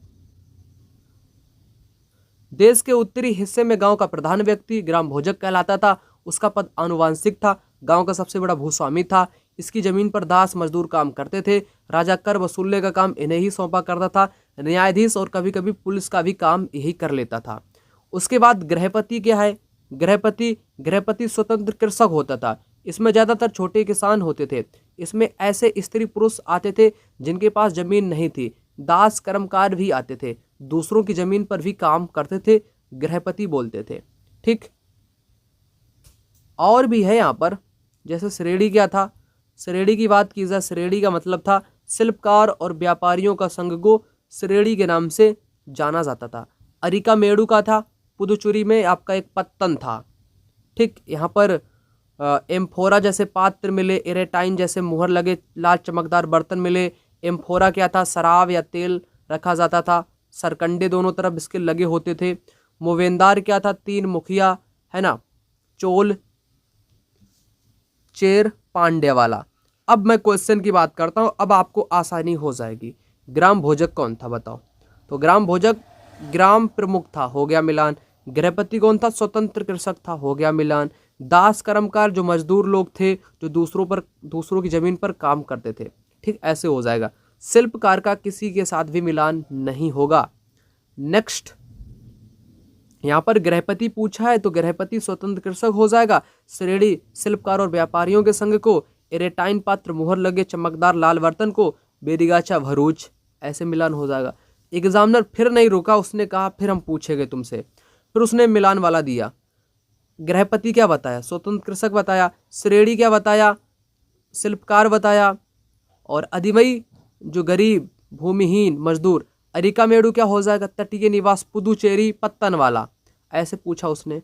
देश के उत्तरी हिस्से में गांव का प्रधान व्यक्ति ग्राम भोजक कहलाता था। उसका पद आनुवांशिक था। गांव का सबसे बड़ा भूस्वामी था। इसकी जमीन पर दास मजदूर काम करते थे। राजा कर वसूलने का काम इन्हें ही सौंपा करता था। न्यायाधीश और कभी कभी पुलिस का भी काम यही कर लेता था। उसके बाद गृहपति क्या है? गृहपति स्वतंत्र कृषक होता था। इसमें ज़्यादातर छोटे किसान होते थे। इसमें ऐसे स्त्री पुरुष आते थे जिनके पास जमीन नहीं थी। दास कर्मकार भी आते थे, दूसरों की जमीन पर भी काम करते थे, गृहपति बोलते थे। ठीक, और भी है यहाँ पर। जैसे श्रेणी क्या था? श्रेणी की बात की जाए, श्रेणी का मतलब था शिल्पकार और व्यापारियों का संघ को श्रेणी के नाम से जाना जाता था। अरिका मेड़ू का था। पुदुचेरी में आपका एक पत्तन था। ठीक, यहाँ पर एम्फोरा जैसे पात्र मिले, एरेटाइन जैसे मुहर लगे लाल चमकदार बर्तन मिले। एम्फोरा क्या था? शराब या तेल रखा जाता था। सरकंडे दोनों तरफ इसके लगे होते थे। मोवेंदार क्या था? 3 मुखिया, है ना, चोल, चेर, पांड्या वाला। अब मैं क्वेश्चन की बात करता हूं, अब आपको आसानी हो जाएगी। ग्राम भोजक कौन था बताओ? तो ग्राम भोजक ग्राम प्रमुख था, हो गया मिलान। गृहपति कौन था? स्वतंत्र कृषक था, हो गया मिलान। दास कर्मकार जो मजदूर लोग थे, जो दूसरों की जमीन पर काम करते थे। ठीक, ऐसे हो जाएगा। शिल्पकार का किसी के साथ भी मिलान नहीं होगा। नेक्स्ट, यहाँ पर गृहपति पूछा है तो गृहपति स्वतंत्र कृषक हो जाएगा। श्रेणी शिल्पकार और व्यापारियों के संघ को, एरेटाइन पात्र मुहर लगे चमकदार लाल बर्तन को, बेरीगाचा भरूच, ऐसे मिलान हो जाएगा। एग्जामिनर फिर नहीं रुका, उसने कहा फिर हम पूछेंगे तुमसे। फिर उसने मिलान वाला दिया। गृहपति क्या बताया? स्वतंत्र कृषक बताया। श्रेणी क्या बताया? शिल्पकार बताया। और अधिमयी जो गरीब भूमिहीन मजदूर, अरिकामेडु क्या हो जाएगा? तटीय निवास पुदुचेरी पत्तन वाला, ऐसे पूछा उसने।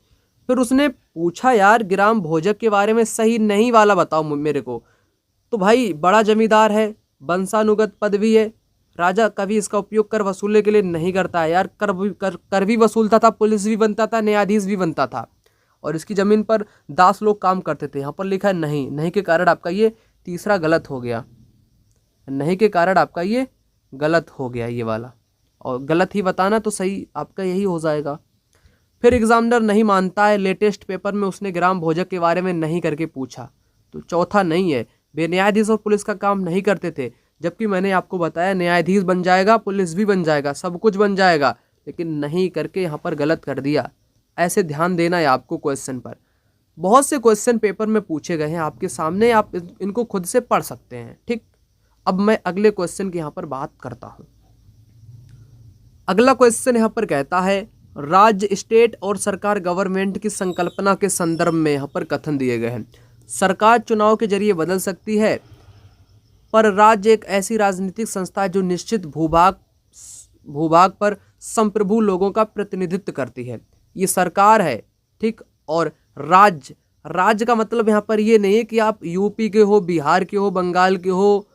फिर उसने पूछा यार ग्राम भोजक के बारे में सही नहीं वाला बताओ मेरे को। तो भाई बड़ा जमींदार है, वंशानुगत पदवी है, राजा कभी इसका उपयोग कर वसूलने के लिए नहीं करता है। यार कर भी वसूलता था, पुलिस भी बनता था, न्यायाधीश भी बनता था, और इसकी ज़मीन पर दास लोग काम करते थे। यहाँ पर लिखा है नहीं। नहीं के कारण आपका ये तीसरा गलत हो गया। नहीं के कारण आपका ये गलत हो गया ये वाला, और गलत ही बताना तो सही आपका यही हो जाएगा। फिर एग्जामिनर नहीं मानता है, लेटेस्ट पेपर में उसने ग्राम भोजक के बारे में नहीं करके पूछा, तो चौथा नहीं है। वे न्यायाधीश और पुलिस का काम नहीं करते थे, जबकि मैंने आपको बताया न्यायाधीश बन जाएगा, पुलिस भी बन जाएगा, सब कुछ बन जाएगा, लेकिन नहीं करके यहाँ पर गलत कर दिया। ऐसे ध्यान देना है आपको क्वेश्चन पर। बहुत से क्वेश्चन पेपर में पूछे गए हैं आपके सामने, आप इनको खुद से पढ़ सकते हैं। ठीक, अब मैं अगले क्वेश्चन की यहाँ पर बात करता हूँ। अगला क्वेश्चन यहाँ पर कहता है, राज्य, स्टेट और सरकार गवर्नमेंट की संकल्पना के संदर्भ में यहाँ पर कथन दिए गए हैं। सरकार चुनाव के जरिए बदल सकती है, पर राज्य एक ऐसी राजनीतिक संस्था है जो निश्चित भूभाग पर संप्रभु लोगों का प्रतिनिधित्व करती है। ये सरकार है, ठीक। और राज्य का मतलब यहाँ पर ये नहीं है कि आप यूपी के हो, बिहार के हो, बंगाल के हो,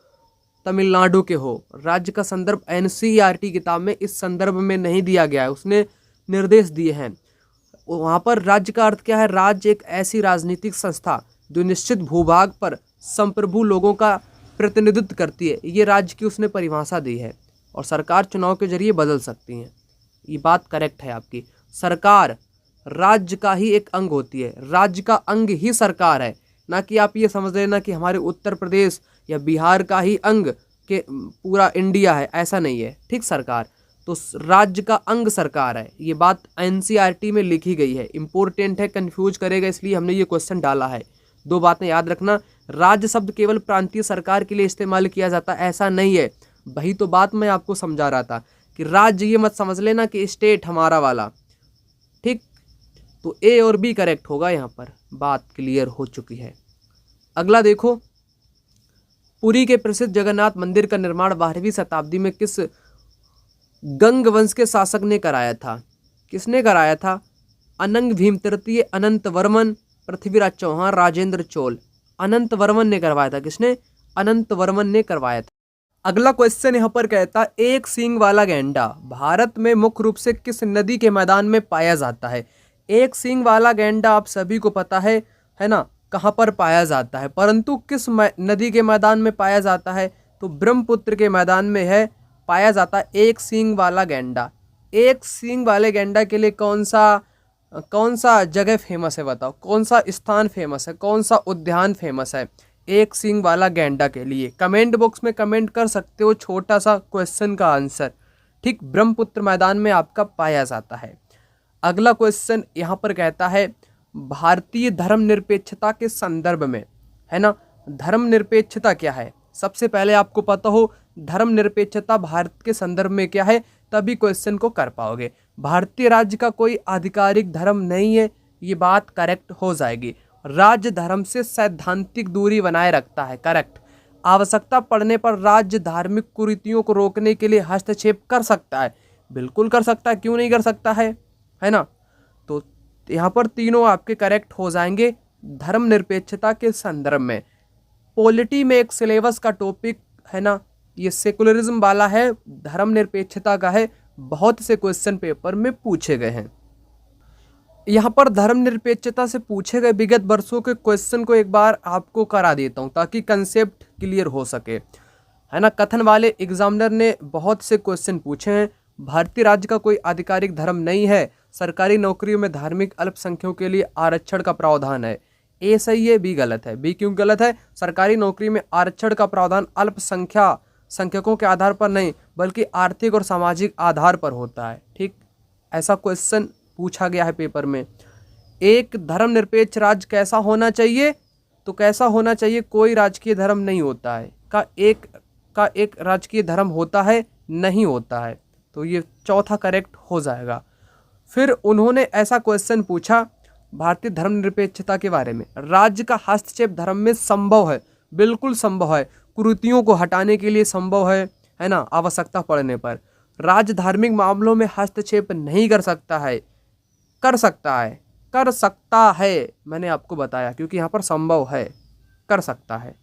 तमिलनाडु के हो। राज्य का संदर्भ एनसीईआरटी किताब में इस संदर्भ में नहीं दिया गया है, उसने निर्देश दिए हैं। वहाँ पर राज्य का अर्थ क्या है? राज्य एक ऐसी राजनीतिक संस्था जो निश्चित भूभाग पर संप्रभु लोगों का प्रतिनिधित्व करती है, ये राज्य की उसने परिभाषा दी है। और सरकार चुनाव के जरिए बदल सकती है, ये बात करेक्ट है आपकी। सरकार राज्य का ही एक अंग होती है, राज्य का अंग ही सरकार है, ना कि आप ये समझ लेना कि हमारे उत्तर प्रदेश या बिहार का ही अंग के पूरा इंडिया है, ऐसा नहीं है। ठीक, सरकार तो राज्य का अंग सरकार है, ये बात एनसीईआरटी में लिखी गई है। इंपॉर्टेंट है, कंफ्यूज करेगा, इसलिए हमने ये क्वेश्चन डाला है। दो बातें याद रखना, राज्य शब्द केवल प्रांतीय सरकार के लिए इस्तेमाल किया जाता है, ऐसा नहीं है। वही तो बात मैं आपको समझा रहा था कि राज्य ये मत समझ लेना कि स्टेट हमारा वाला। ठीक, तो ए और बी करेक्ट होगा, यहाँ पर बात क्लियर हो चुकी है। अगला देखो, पुरी के प्रसिद्ध जगन्नाथ मंदिर का निर्माण 12वीं शताब्दी में किस गंग वंश के शासक ने कराया था? किसने कराया था? अनंग भीम तृतीय, अनंत वर्मन, पृथ्वीराज चौहान, राजेंद्र चोल। अनंत वर्मन ने करवाया था। किसने? अनंत वर्मन ने करवाया था। अगला क्वेश्चन यहाँ पर कहता, एक सींग वाला गैंडा भारत में मुख्य रूप से किस नदी के मैदान में पाया जाता है? एक सींग वाला गैंडा आप सभी को पता है ना, कहाँ पर पाया जाता है, परंतु किस नदी के मैदान में पाया जाता है? तो ब्रह्मपुत्र के मैदान में है पाया जाता है एक सींग वाला गैंडा। एक सींग वाले गैंडा के लिए कौन सा जगह फेमस है बताओ? कौन सा स्थान फेमस है? कौन सा उद्यान फेमस है एक सींग वाला गैंडा के लिए? कमेंट बॉक्स में कमेंट कर सकते हो छोटा सा क्वेश्चन का आंसर। ठीक, ब्रह्मपुत्र मैदान में आपका पाया जाता है। अगला क्वेश्चन यहाँ पर कहता है, भारतीय धर्मनिरपेक्षता के संदर्भ में, है ना, धर्मनिरपेक्षता क्या है? सबसे पहले आपको पता हो धर्मनिरपेक्षता भारत के संदर्भ में क्या है, तभी क्वेश्चन को कर पाओगे। भारतीय राज्य का कोई आधिकारिक धर्म नहीं है, ये बात करेक्ट हो जाएगी। राज्य धर्म से सैद्धांतिक दूरी बनाए रखता है, करेक्ट। आवश्यकता पड़ने पर राज्य धार्मिक कुरीतियों को रोकने के लिए हस्तक्षेप कर सकता है, बिल्कुल कर सकता है, क्यों नहीं कर सकता है ना। तो यहाँ पर तीनों आपके करेक्ट हो जाएंगे धर्मनिरपेक्षता के संदर्भ में। पॉलिटी में एक सिलेबस का टॉपिक है ना, ये सेकुलरिज्म वाला है, धर्मनिरपेक्षता का है, बहुत से क्वेश्चन पेपर में पूछे गए हैं। यहाँ पर धर्मनिरपेक्षता से पूछे गए विगत वर्षों के क्वेश्चन को एक बार आपको करा देता हूँ ताकि कंसेप्ट क्लियर हो सके, है ना। कथन वाले एग्जामिनर ने बहुत से क्वेश्चन पूछे हैं। भारतीय राज्य का कोई आधिकारिक धर्म नहीं है, सरकारी नौकरियों में धार्मिक अल्पसंख्यकों के लिए आरक्षण का प्रावधान है। ए सही है, बी गलत है। बी क्यों गलत है? सरकारी नौकरी में आरक्षण का प्रावधान संख्यकों के आधार पर नहीं बल्कि आर्थिक और सामाजिक आधार पर होता है। ठीक, ऐसा क्वेश्चन पूछा गया है पेपर में। एक धर्मनिरपेक्ष राज्य कैसा होना चाहिए? तो कैसा होना चाहिए? कोई राजकीय धर्म नहीं होता है। का एक राजकीय धर्म होता है? नहीं होता है। तो ये चौथा करेक्ट हो जाएगा। फिर उन्होंने ऐसा क्वेश्चन पूछा भारतीय धर्मनिरपेक्षता के बारे में। राज्य का हस्तक्षेप धर्म में संभव है? बिल्कुल संभव है। कुरीतियों को हटाने के लिए संभव है ना, आवश्यकता पड़ने पर। राज्य धार्मिक मामलों में हस्तक्षेप नहीं कर सकता है? कर सकता है, कर सकता है, मैंने आपको बताया, क्योंकि यहाँ पर संभव है, कर सकता है।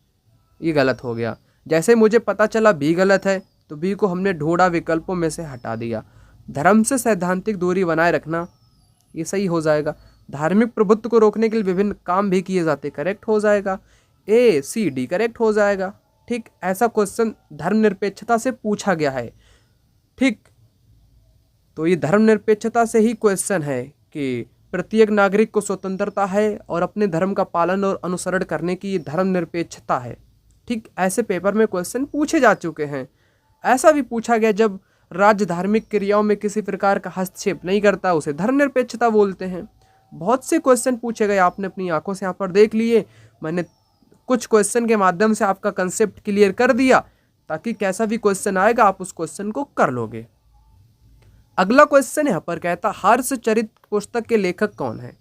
ये गलत हो गया। जैसे मुझे पता चला बी गलत है तो बी को हमने ढूंढा विकल्पों में से हटा दिया। धर्म से सैद्धांतिक दूरी बनाए रखना, ये सही हो जाएगा। धार्मिक प्रभुत्व को रोकने के लिए विभिन्न काम भी किए जाते, करेक्ट हो जाएगा। ए सी डी करेक्ट हो जाएगा। ठीक, ऐसा क्वेश्चन धर्मनिरपेक्षता से पूछा गया है। ठीक, तो ये धर्मनिरपेक्षता से ही क्वेश्चन है कि प्रत्येक नागरिक को स्वतंत्रता है और अपने धर्म का पालन और अनुसरण करने की ये धर्मनिरपेक्षता है। ठीक, ऐसे पेपर में क्वेश्चन पूछे जा चुके हैं। ऐसा भी पूछा गया जब राज्य धार्मिक क्रियाओं में किसी प्रकार का हस्तक्षेप नहीं करता, उसे धर्मनिरपेक्षता बोलते हैं। बहुत से क्वेश्चन पूछे गए, आपने अपनी आंखों से यहाँ पर देख लिए। मैंने कुछ क्वेश्चन के माध्यम से आपका कंसेप्ट क्लियर कर दिया ताकि कैसा भी क्वेश्चन आएगा आप उस क्वेश्चन को कर लोगे। अगला क्वेश्चन यहाँ पर कहता हर्षचरित पुस्तक के लेखक कौन है?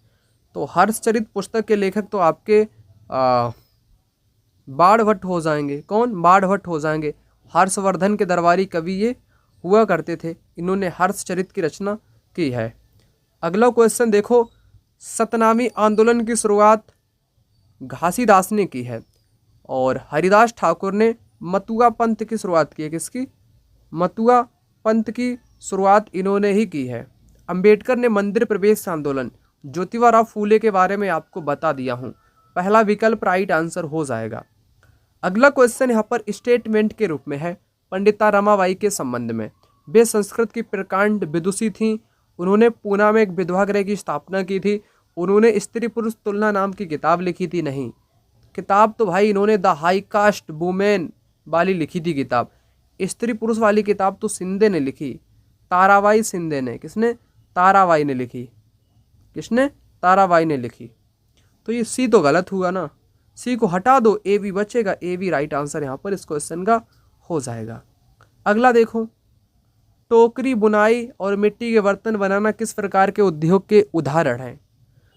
तो हर्षचरित पुस्तक के लेखक तो आपके बाणभट्ट हो जाएंगे। कौन? बाणभट्ट हो जाएंगे। हर्षवर्धन के दरबारी कवि ये हुआ करते थे, इन्होंने हर्षचरित की रचना की है। अगला क्वेश्चन देखो, सतनामी आंदोलन की शुरुआत घासीदास ने की है और हरिदास ठाकुर ने मतुआ पंथ की शुरुआत की है। किसकी? मतुआ पंथ की शुरुआत इन्होंने ही की है। अंबेडकर ने मंदिर प्रवेश आंदोलन, ज्योतिबा फूले के बारे में आपको बता दिया हूँ। पहला विकल्प राइट आंसर हो जाएगा। अगला क्वेश्चन यहाँ पर स्टेटमेंट के रूप में है पंडिता रमाबाई के संबंध में। वे संस्कृत की प्रकांड विदुषी थीं। उन्होंने पूना में एक विधवा गृह की स्थापना की थी। उन्होंने स्त्री पुरुष तुलना नाम की किताब लिखी थी। नहीं, किताब तो भाई इन्होंने द हाई कास्ट वुमेन वाली लिखी थी किताब। स्त्री पुरुष वाली किताब तो सिंधे ने लिखी, ताराबाई सिंधे ने। किसने? ताराबाई ने लिखी। किसने? ताराबाई ने लिखी। तो ये सी तो गलत हुआ ना, सी को हटा दो, ए भी बचेगा। ए भी राइट आंसर यहाँ पर इस क्वेश्चन का हो जाएगा। अगला देखो, टोकरी बुनाई और मिट्टी के बर्तन बनाना किस प्रकार के उद्योग के उदाहरण हैं?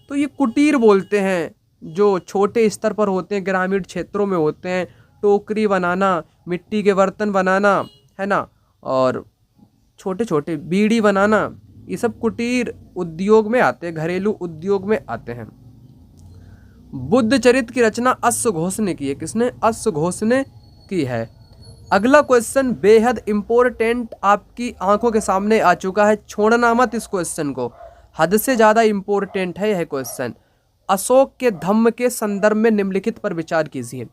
तो ये कुटीर बोलते हैं, जो छोटे स्तर पर होते हैं, ग्रामीण क्षेत्रों में होते हैं। टोकरी बनाना, मिट्टी के बर्तन बनाना, है ना, और छोटे छोटे बीड़ी बनाना, ये सब कुटीर उद्योग में आते हैं, घरेलू उद्योग में आते हैं। बुद्ध चरित्र की रचना अश्वघोष ने की है। किसने? अश्वघोष ने की है। अगला क्वेश्चन बेहद इंपॉर्टेंट आपकी आंखों के सामने आ चुका है, छोड़ना मत इस क्वेश्चन को, हद से ज़्यादा इंपॉर्टेंट है यह क्वेश्चन। अशोक के धम्म के संदर्भ में निम्नलिखित पर विचार कीजिए।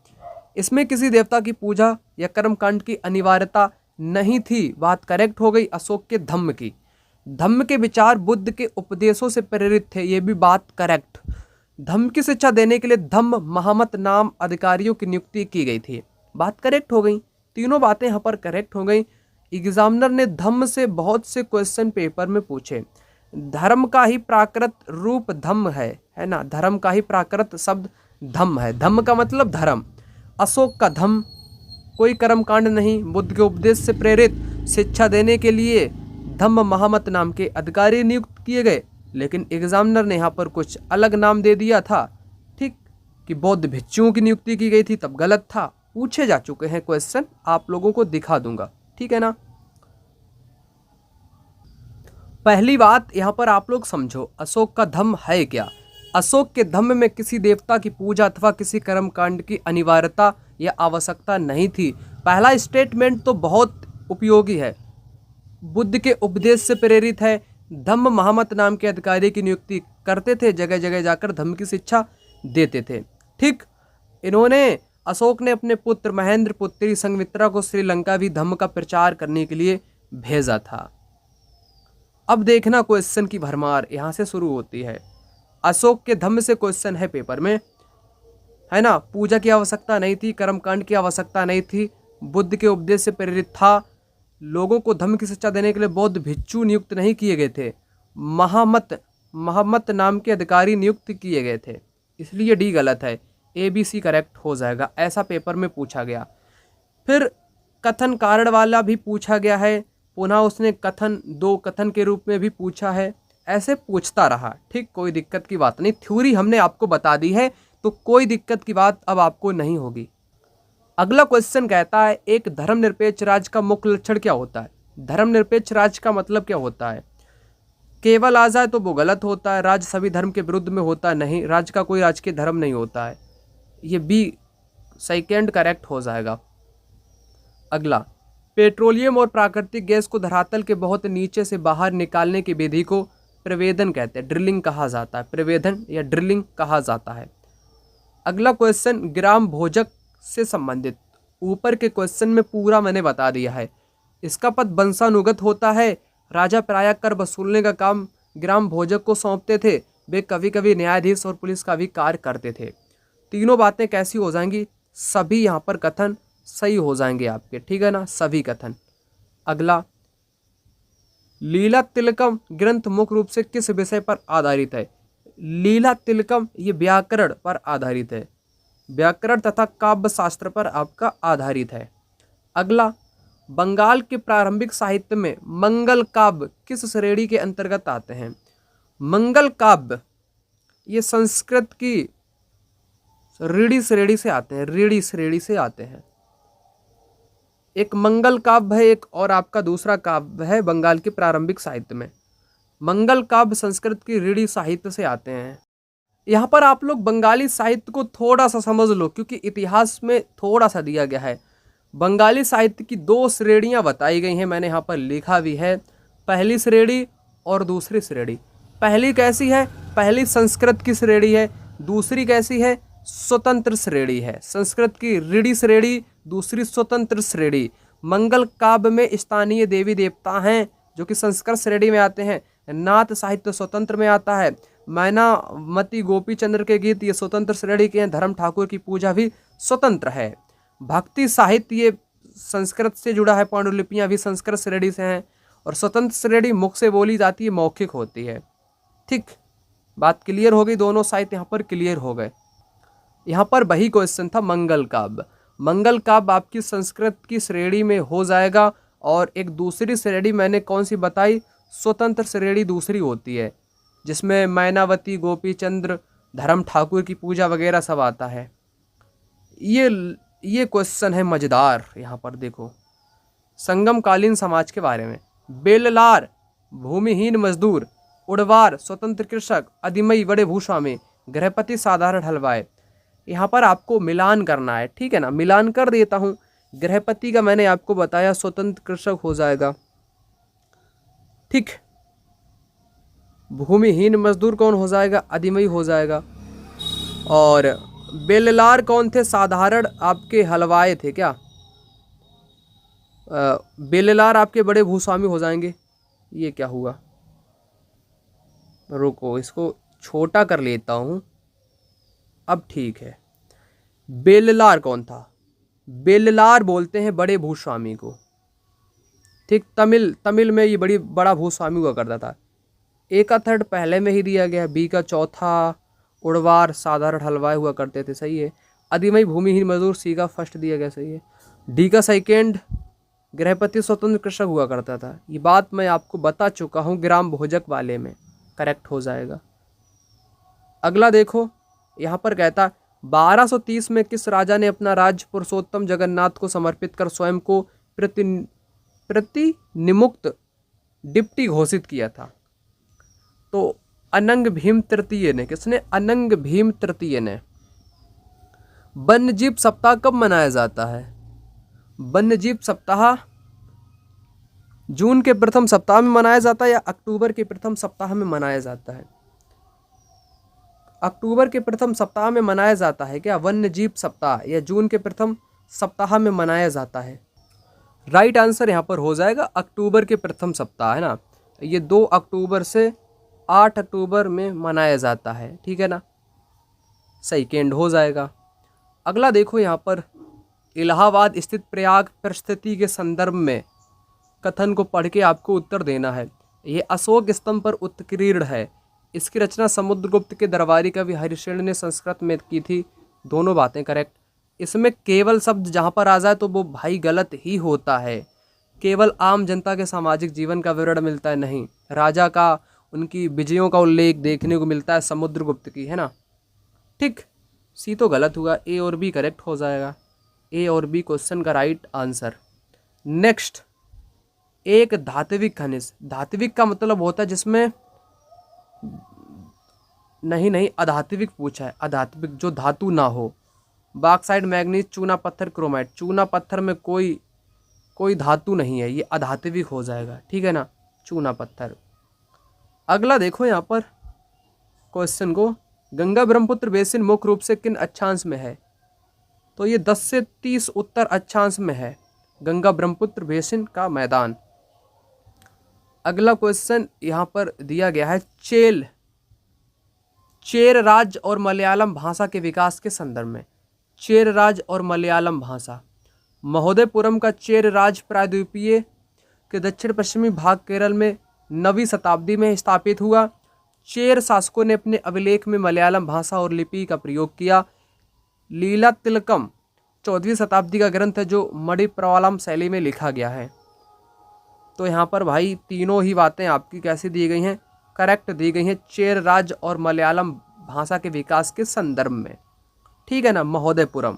इसमें किसी देवता की पूजा या कर्मकांड की अनिवार्यता नहीं थी, बात करेक्ट हो गई। अशोक के धम्म की, धम्म के विचार बुद्ध के उपदेशों से प्रेरित थे, ये भी बात करेक्ट। धम्म की शिक्षा देने के लिए धम्म महामत नाम अधिकारियों की नियुक्ति की गई थी, बात करेक्ट हो गई। तीनों बातें यहाँ पर करेक्ट हो गई। एग्जामिनर ने धम्म से बहुत से क्वेश्चन पेपर में पूछे। धर्म का ही प्राकृत रूप धम्म है ना, धर्म का ही प्राकृत शब्द धम्म है। धम्म का मतलब धर्म। अशोक का धम्म, कोई कर्मकांड नहीं, बुद्ध के उपदेश से प्रेरित शिक्षा देने के लिए धम्म महामत नाम के अधिकारी नियुक्त किए गए। लेकिन एग्जामिनर ने यहाँ पर कुछ अलग नाम दे दिया था, ठीक, कि बौद्ध भिक्षुओं की नियुक्ति की गई थी, तब गलत था। पूछे जा चुके हैं क्वेश्चन, आप लोगों को दिखा दूंगा, ठीक है ना। पहली बात यहाँ पर आप लोग समझो, अशोक का धम्म है क्या? अशोक के धम्म में किसी देवता की पूजा अथवा किसी कर्मकांड की अनिवार्यता या आवश्यकता नहीं थी। पहला स्टेटमेंट तो बहुत उपयोगी है, बुद्ध के उपदेश से प्रेरित है। धम्म महामत नाम के अधिकारी की नियुक्ति करते थे, जगह जगह जाकर धम्म की शिक्षा देते थे, ठीक। इन्होंने, अशोक ने अपने पुत्र महेंद्र पुत्री संघमित्रा को श्रीलंका भी धम्म का प्रचार करने के लिए भेजा था। अब देखना क्वेश्चन की भरमार यहाँ से शुरू होती है। अशोक के धम्म से क्वेश्चन है पेपर में, है ना। पूजा की आवश्यकता नहीं थी, कर्मकांड की आवश्यकता नहीं थी, बुद्ध के उपदेश से प्रेरित था। लोगों को धम्म की शिक्षा देने के लिए बौद्ध भिक्षु नियुक्त नहीं किए गए थे, महम्मद नाम के अधिकारी नियुक्त किए गए थे। इसलिए डी गलत है, ए बी सी करेक्ट हो जाएगा। ऐसा पेपर में पूछा गया। फिर कथन कारण वाला भी पूछा गया है, पुनः उसने कथन दो कथन के रूप में भी पूछा है। ऐसे पूछता रहा, ठीक, कोई दिक्कत की बात नहीं। थ्योरी हमने आपको बता दी है तो कोई दिक्कत की बात अब आपको नहीं होगी। अगला क्वेश्चन कहता है, एक धर्मनिरपेक्ष राज्य का मुख्य लक्षण क्या होता है? धर्मनिरपेक्ष राज्य का मतलब क्या होता है? केवल आ जाए तो वो गलत होता है। राज्य सभी धर्म के विरुद्ध में होता है, नहीं, राज्य का कोई राजकीय धर्म नहीं होता है। ये बी सेकेंड करेक्ट हो जाएगा। अगला, पेट्रोलियम और प्राकृतिक गैस को धरातल के बहुत नीचे से बाहर निकालने की विधि को प्रवेदन कहते हैं, ड्रिलिंग कहा जाता है। प्रवेदन या ड्रिलिंग कहा जाता है। अगला क्वेश्चन ग्राम भोजक से संबंधित, ऊपर के क्वेश्चन में पूरा मैंने बता दिया है। इसका पद वंशानुगत होता है। राजा प्रायः कर वसूलने का काम ग्राम भोजक को सौंपते थे। वे कभी कभी न्यायाधीश और पुलिस का भी कार्य करते थे। तीनों बातें कैसी हो जाएंगी? सभी यहाँ पर कथन सही हो जाएंगे आपके, ठीक है ना, सभी कथन। अगला, लीला तिलकम ग्रंथ मुख्य रूप से किस विषय पर आधारित है? लीला तिलकम ये व्याकरण पर आधारित है, व्याकरण तथा काव्य शास्त्र पर आपका आधारित है। अगला, बंगाल के प्रारंभिक साहित्य में मंगल काव्य किस श्रेणी के अंतर्गत आते हैं? मंगल काव्य ये संस्कृत की रीढ़ी श्रेणी से आते हैं, रीढ़ी श्रेणी से आते हैं। एक मंगल काव्य है, एक और आपका दूसरा काव्य है बंगाल के प्रारंभिक साहित्य में। मंगल काव्य संस्कृत की रीढ़ी साहित्य से आते हैं। यहाँ पर आप लोग बंगाली साहित्य को थोड़ा सा समझ लो, क्योंकि इतिहास में थोड़ा सा दिया गया है। बंगाली साहित्य की दो श्रेणियाँ बताई गई हैं, मैंने यहाँ पर लिखा भी है, पहली श्रेणी और दूसरी श्रेणी। पहली कैसी है? पहली संस्कृत की श्रेणी है। दूसरी कैसी है? स्वतंत्र श्रेणी है। संस्कृत की रीढ़ी श्रेणी, दूसरी स्वतंत्र श्रेणी। मंगल काव्य में स्थानीय देवी देवता हैं जो कि संस्कृत श्रेणी में आते हैं। नाथ साहित्य स्वतंत्र में आता है। मैनावती गोपी चंद्र के गीत ये स्वतंत्र श्रेणी के हैं। धर्म ठाकुर की पूजा भी स्वतंत्र है। भक्ति साहित्य ये संस्कृत से जुड़ा है, पांडुलिपियाँ भी संस्कृत श्रेणी से हैं। और स्वतंत्र श्रेणी मुख से बोली जाती है, मौखिक होती है। ठीक, बात क्लियर हो गई, दोनों साहित्य यहाँ पर क्लियर हो गए। यहाँ पर वही क्वेश्चन था मंगल काव्य। मंगल काव्य आपकी संस्कृत की श्रेणी में हो जाएगा। और एक दूसरी श्रेणी मैंने कौन सी बताई? स्वतंत्र श्रेणी दूसरी होती है, जिसमें मैनावती गोपी चंद्र धर्म ठाकुर की पूजा वगैरह सब आता है। ये क्वेश्चन है मजेदार। यहाँ पर देखो, संगमकालीन समाज के बारे में। बेललार भूमिहीन मजदूर, उड़वार स्वतंत्र कृषक, अधिमई बड़े भूस्वामी, गृहपति साधारण हलवाई। यहाँ पर आपको मिलान करना है, ठीक है ना, मिलान कर देता हूँ। गृहपति का मैंने आपको बताया स्वतंत्र कृषक हो जाएगा, ठीक। भूमिहीन मजदूर कौन हो जाएगा? अधिमई हो जाएगा। और बेललार कौन थे? साधारण आपके हलवाई थे क्या? बेललार आपके बड़े भूस्वामी हो जाएंगे। ये क्या हुआ? रुको, इसको छोटा कर लेता हूँ। अब ठीक है। बेललार कौन था? बेललार बोलते हैं बड़े भूस्वामी को, ठीक। तमिल में ये बड़ा भूस्वामी हुआ करता था। ए का थर्ड पहले में ही दिया गया, बी का चौथा उड़वार साधारण हलवाई हुआ करते थे, सही है। अधिमई भूमिहीन मजदूर, सी का फर्स्ट दिया गया, सही है। डी का सेकेंड गृहपति स्वतंत्र कृषक हुआ करता था। ये बात मैं आपको बता चुका हूँ ग्राम भोजक वाले में, करेक्ट हो जाएगा। अगला देखो, यहाँ पर कहता 1230 में किस राजा ने अपना राज्य पुरुषोत्तम जगन्नाथ को समर्पित कर स्वयं को प्रतिनिमुक्त डिप्टी घोषित किया था? तो अनंग भीम तृतीय ने। किसने? अनंग भीम तृतीय ने। वन्यजीव सप्ताह कब मनाया जाता है? वन्यजीव सप्ताह जून के प्रथम सप्ताह में मनाया जाता है या अक्टूबर के प्रथम सप्ताह में मनाया जाता है? अक्टूबर के प्रथम सप्ताह में मनाया जाता है क्या वन्यजीव सप्ताह, या जून के प्रथम सप्ताह में मनाया जाता है? राइट आंसर यहाँ पर हो जाएगा अक्टूबर के प्रथम सप्ताह, है ना। ये 2 अक्टूबर से 8 अक्टूबर में मनाया जाता है, ठीक है ना, सेकेंड हो जाएगा। अगला देखो यहाँ पर इलाहाबाद स्थित प्रयाग परिस्थिति के संदर्भ में कथन को पढ़ के आपको उत्तर देना है। ये अशोक स्तंभ पर उत्कीर्ण है। इसकी रचना समुद्रगुप्त के दरबारी कवि हरिश्चंद्र ने संस्कृत में की थी। दोनों बातें करेक्ट। इसमें केवल शब्द जहाँ पर आ जाए तो वो भाई गलत ही होता है। केवल आम जनता के सामाजिक जीवन का विवरण मिलता है, नहीं। राजा का, उनकी विजयों का उल्लेख देखने को मिलता है समुद्रगुप्त की, है ना। ठीक, सी तो गलत हुआ, ए और बी करेक्ट हो जाएगा। ए और बी क्वेश्चन का राइट आंसर। नेक्स्ट, एक धात्विक खनिज। धात्विक का मतलब होता है जिसमें, नहीं अधात्विक पूछा है, अधात्विक जो धातु ना हो। बॉक्साइट, मैग्नीज, चूना पत्थर, क्रोमाइट। चूना पत्थर में कोई धातु नहीं है, ये अधात्विक हो जाएगा, ठीक है ना, चूना पत्थर। अगला देखो यहाँ पर क्वेश्चन को, गंगा ब्रह्मपुत्र बेसिन मुख्य रूप से किन अक्षांश में है? तो ये 10 से 30 उत्तर अक्षांश में है गंगा ब्रह्मपुत्र बेसिन का मैदान। अगला क्वेश्चन यहाँ पर दिया गया है, चेर राज्य और मलयालम भाषा के विकास के संदर्भ में। चेर राज्य और मलयालम भाषा। महोदयपुरम का चेर राज्य प्रायद्वीपीय के दक्षिण पश्चिमी भाग केरल में 9वीं शताब्दी में स्थापित हुआ। चेर शासकों ने अपने अभिलेख में मलयालम भाषा और लिपि का प्रयोग किया। लीला तिलकम 14वीं शताब्दी का ग्रंथ है जो मणिप्रवालम शैली में लिखा गया है। तो यहाँ पर भाई तीनों ही बातें आपकी कैसी दी गई हैं? करेक्ट दी गई हैं, चेर राज्य और मलयालम भाषा के विकास के संदर्भ में, ठीक है ना, महोदयपुरम।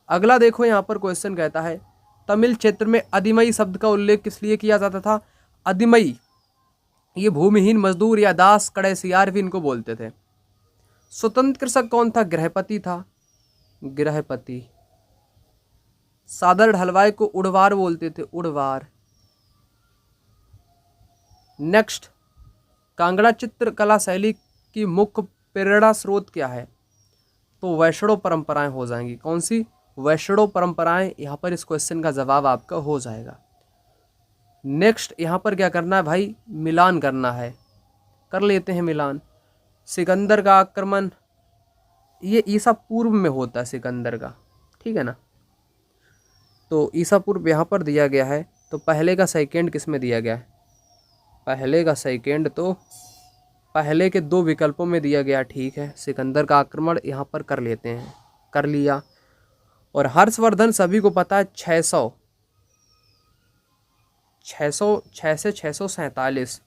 अगला देखो यहाँ पर क्वेश्चन कहता है, तमिल क्षेत्र में अधिमई शब्द का उल्लेख किस लिए किया जाता था? अधिमई, ये भूमिहीन मजदूर या दास, कड़ेसियार भी इनको बोलते थे। स्वतंत्र कृषक कौन था? गृहपति था, गृहपति। साधारण हलवाई को उड़वार बोलते थे, उड़वार। नेक्स्ट, कांगड़ा चित्रकला शैली की मुख्य प्रेरणा स्रोत क्या है? तो वैष्णव परंपराएं हो जाएंगी। कौन सी? वैष्णव परंपराएं यहाँ पर इस क्वेश्चन का जवाब आपका हो जाएगा। नेक्स्ट, यहाँ पर क्या करना है भाई? मिलान करना है, कर लेते हैं मिलान। सिकंदर का आक्रमण, ये ईसा पूर्व में होता है सिकंदर का, ठीक है ना। तो ईसा पूर्व यहाँ पर दिया गया है, तो पहले का सेकेंड किस में दिया गया है? पहले का सेकेंड तो पहले के 2 विकल्पों में दिया गया, ठीक है। सिकंदर का आक्रमण यहाँ पर कर लेते हैं, कर लिया। और हर्षवर्धन सभी को पता है 600 से 647,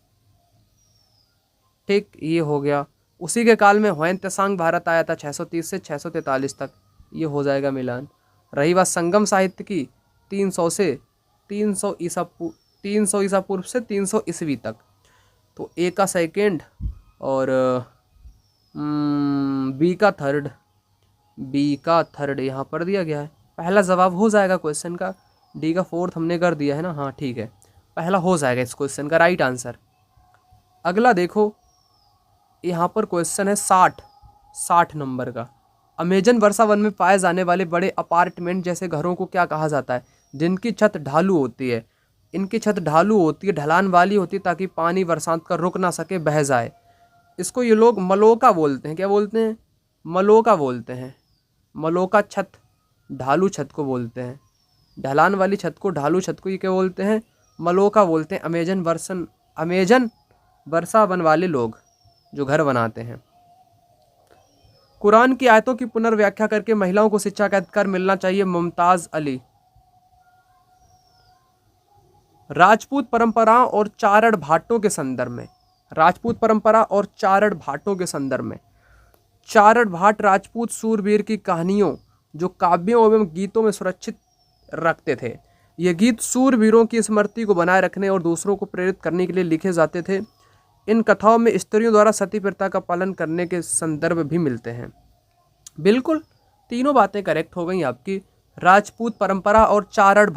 ठीक, ये हो गया। उसी के काल में ह्वेन त्सांग भारत आया था 630 से 643 तक, ये हो जाएगा मिलान। रही बात संगम साहित्य की, 300 ईसा पूर्व से 300 ईस्वी तक, तो ए का सेकेंड और बी का थर्ड यहाँ पर दिया गया है। पहला जवाब हो जाएगा क्वेश्चन का, डी का फोर्थ हमने कर दिया है ना, हाँ ठीक है, पहला हो जाएगा इस क्वेश्चन का राइट आंसर। अगला देखो, यहाँ पर क्वेश्चन है 60 नंबर का। अमेजन वर्षा वन में पाए जाने वाले बड़े अपार्टमेंट जैसे घरों को क्या कहा जाता है? जिनकी छत ढालू होती है। इनकी छत ढालू होती है, ढलान वाली होती है, ताकि पानी बरसात का रुक ना सके, बह जाए। इसको ये लोग मलोका बोलते हैं। क्या बोलते हैं? मलोका बोलते हैं। मलोका छत, ढालू छत को बोलते हैं। ढलान वाली छत को, ढालू छत को ये क्या बोलते हैं? मलोका बोलते हैं। अमेजन वर्षा वन वाले लोग जो घर बनाते हैं। कुरान की आयतों की पुनर्व्याख्या करके महिलाओं को शिक्षा का अधिकार मिलना चाहिए। मुमताज अली। राजपूत परंपराओं और चारण भाटों के संदर्भ में। राजपूत परंपरा और चारण भाटों के संदर्भ में। चारण भाट राजपूत सूरवीर की कहानियों जो काव्यों एवं गीतों में सुरक्षित रखते थे। ये गीत सूरवीरों की स्मृति को बनाए रखने और दूसरों को प्रेरित करने के लिए लिखे जाते थे। इन कथाओं में स्त्रियों द्वारा सती प्रथा का पालन करने के संदर्भ भी मिलते हैं। बिल्कुल, तीनों बातें करेक्ट हो गई आपकी। राजपूत परंपरा और चारण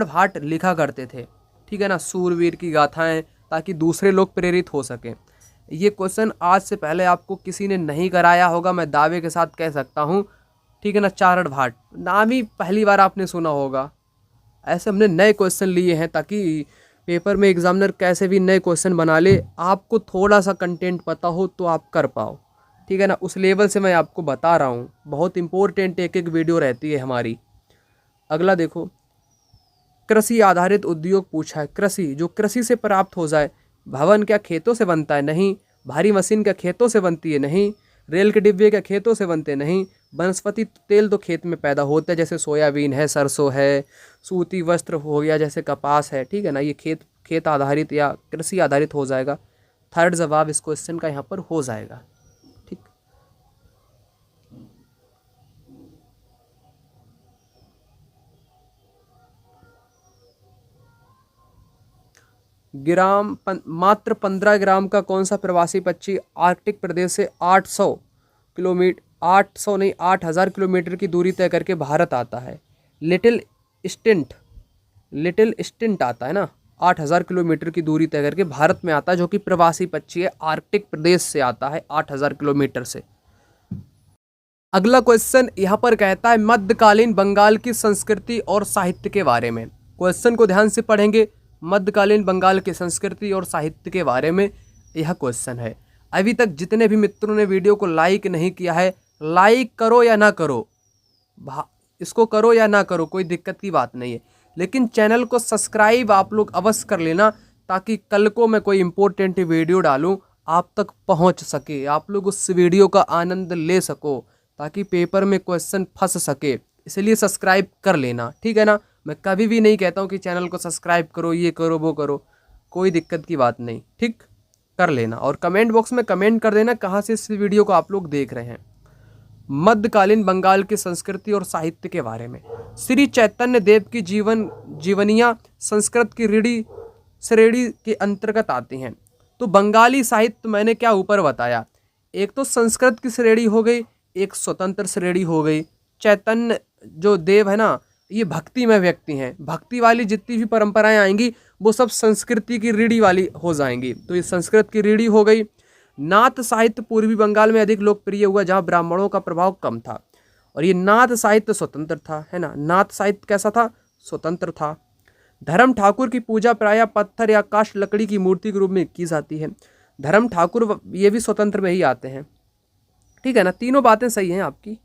भाट लिखा करते थे, ठीक है ना, सूरवीर की गाथाएं, ताकि दूसरे लोग प्रेरित हो सकें। ये क्वेश्चन आज से पहले आपको किसी ने नहीं कराया होगा, मैं दावे के साथ कह सकता हूँ, ठीक है ना। चारण भाट नाम ही पहली बार आपने सुना होगा। ऐसे हमने नए क्वेश्चन लिए हैं ताकि पेपर में एग्जामिनर कैसे भी नए क्वेश्चन बना ले, आपको थोड़ा सा कंटेंट पता हो तो आप कर पाओ, ठीक है ना, उस लेवल से मैं आपको बता रहा हूँ। बहुत इंपॉर्टेंट एक एक वीडियो रहती है हमारी। अगला देखो, कृषि आधारित उद्योग पूछा है। कृषि, जो कृषि से प्राप्त हो जाए। भवन क्या खेतों से बनता है? नहीं। भारी मशीन क्या खेतों से बनती है? नहीं। रेल के डिब्बे क्या खेतों से बनते? नहीं। वनस्पति तेल तो खेत में पैदा होता है, जैसे सोयाबीन है, सरसों है, सूती वस्त्र हो गया, जैसे कपास है, ठीक है ना, ये खेत आधारित या कृषि आधारित हो जाएगा। थर्ड जवाब इस क्वेश्चन का यहाँ पर हो जाएगा। ठीक। मात्र 15 ग्राम का कौन सा प्रवासी पक्षी आर्कटिक प्रदेश से 800 किलोमीटर, 800 नहीं 8000 किलोमीटर की दूरी तय करके भारत आता है? लिटिल स्टिंट आता है ना, 8000 किलोमीटर की दूरी तय करके भारत में आता है, जो कि प्रवासी पक्षी है, आर्कटिक प्रदेश से आता है 8000 किलोमीटर से। अगला क्वेश्चन यहाँ पर कहता है मध्यकालीन बंगाल की संस्कृति और साहित्य के बारे में। क्वेश्चन को ध्यान से पढ़ेंगे। मध्यकालीन बंगाल की संस्कृति और साहित्य के बारे में यह क्वेश्चन है। अभी तक जितने भी मित्रों ने वीडियो को लाइक नहीं किया है, लाइक करो या ना करो, इसको करो या ना करो, कोई दिक्कत की बात नहीं है, लेकिन चैनल को सब्सक्राइब आप लोग अवश्य कर लेना, ताकि कल को मैं कोई इंपॉर्टेंट वीडियो डालूं आप तक पहुंच सके, आप लोग उस वीडियो का आनंद ले सको, ताकि पेपर में क्वेश्चन फंस सके। इसलिए सब्सक्राइब कर लेना, ठीक है ना। मैं कभी भी नहीं कहता हूँ कि चैनल को सब्सक्राइब करो, ये करो वो करो, कोई दिक्कत की बात नहीं, ठीक, कर लेना। और कमेंट बॉक्स में कमेंट कर देना कहाँ से इस वीडियो को आप लोग देख रहे हैं। मध्यकालीन बंगाल की संस्कृति और साहित्य के बारे में। श्री चैतन्य देव की जीवनियाँ संस्कृत की ऋणी श्रेणी के अंतर्गत आती हैं। तो बंगाली साहित्य मैंने क्या ऊपर बताया, एक तो संस्कृत की श्रेणी हो गई, एक स्वतंत्र श्रेणी हो गई। चैतन्य जो देव है ना, ये भक्तिमय व्यक्ति हैं, भक्ति वाली जितनी भी परंपराएं आएंगी वो सब संस्कृति की ऋणी वाली हो जाएंगी, तो ये संस्कृत की ऋणी हो गई। नाथ साहित्य पूर्वी बंगाल में अधिक लोकप्रिय हुआ, जहाँ ब्राह्मणों का प्रभाव कम था, और ये नाथ साहित्य स्वतंत्र था, है ना। नाथ साहित्य कैसा था? स्वतंत्र था। धर्म ठाकुर की पूजा प्रायः पत्थर या काष्ठ लकड़ी की मूर्ति के रूप में की जाती है। धर्म ठाकुर ये भी स्वतंत्र में ही आते हैं, ठीक है ना। तीनों बातें सही हैं आपकी।